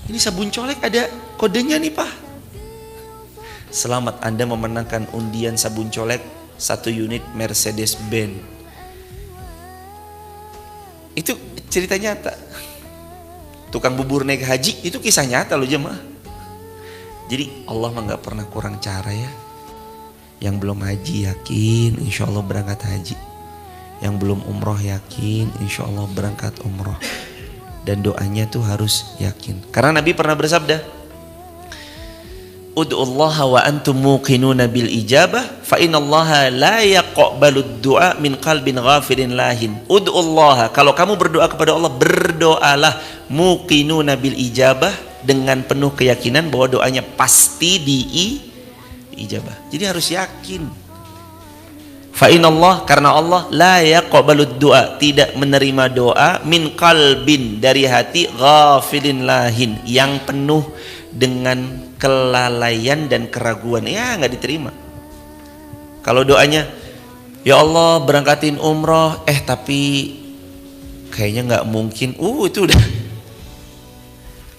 ini sabun colek ada kodenya nih Pah. Selamat, Anda memenangkan undian sabun colek 1 unit Mercedes-Benz. Itu cerita nyata. Tukang bubur naik haji itu kisah nyata loh jemaah. Jadi Allah mah gak pernah kurang cara ya. Yang belum haji yakin insya Allah berangkat haji. Yang belum umroh yakin insya Allah berangkat umroh. Dan doanya tuh harus yakin. Karena Nabi pernah bersabda, Ud'ullaha wa antum muqinuna bil ijabah fa innallaha la yaqbalud du'a min qalbin ghafirin lahin. Ud'ullaha, kalau kamu berdoa kepada Allah, berdoalah muqinuna bil ijabah, dengan penuh keyakinan bahwa doanya pasti diijabah. Jadi harus yakin. Fa inallah, karena Allah la yaqbalud du'a, tidak menerima doa min qalbin, dari hati ghafilin lahin, yang penuh dengan kelalaian dan keraguan, ya nggak diterima. Kalau doanya, ya Allah berangkatin umroh, tapi kayaknya nggak mungkin. Itu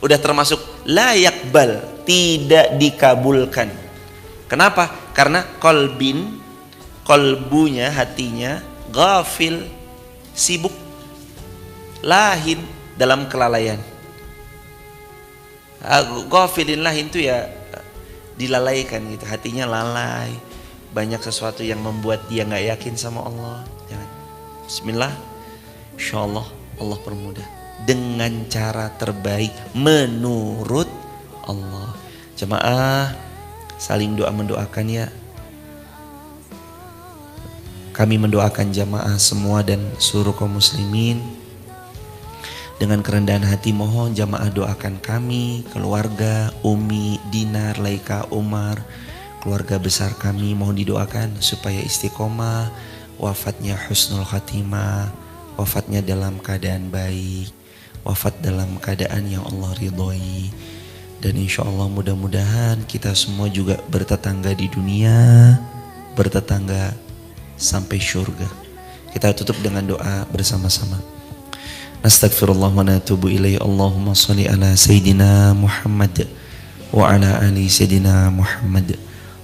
udah termasuk la yakbal, tidak dikabulkan. Kenapa? Karena kolbunya, hatinya ghafil, sibuk, lahin dalam kelalaian. Ghafilin lahin itu ya dilalaikan gitu, hatinya lalai, banyak sesuatu yang membuat dia nggak yakin sama Allah. Jangan. Bismillah, insyaallah Allah permudah dengan cara terbaik menurut Allah. Jemaah saling doa mendoakan ya. Kami mendoakan jamaah semua dan seluruh kaum muslimin dengan kerendahan hati, mohon jamaah doakan kami, keluarga Umi, Dinar, Laika, Umar, keluarga besar kami, mohon didoakan supaya istiqomah, wafatnya husnul khatimah, wafatnya dalam keadaan baik, wafat dalam keadaan yang Allah ridhoi. Dan insya Allah mudah-mudahan kita semua juga bertetangga di dunia, bertetangga sampai syurga. Kita tutup dengan doa bersama-sama. Nastaghfirullah wa natubu ilaihi. Allahumma sholli ala sayyidina Muhammad wa ala ali sayyidina Muhammad.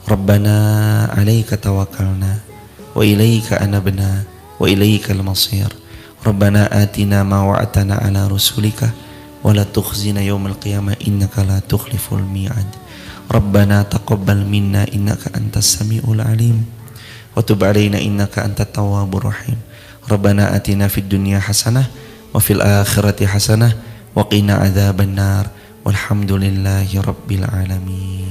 Rabbana 'alaika tawakkalna wa ilaika anabna wa ilaikal masir. Rabbana atina ma wa'atana ala rusulika wa la tukhzina yawmal qiyamah innaka la tukhliful mi'ad. Rabbana taqabbal minna innaka antas samiul alim wa tub 'alaina innaka antat tawwabur rahim. Rabbana atina fid dunya hasanah wa fil akhirati hasanah wa qina adzabannar walhamdulillahi rabbil alamin.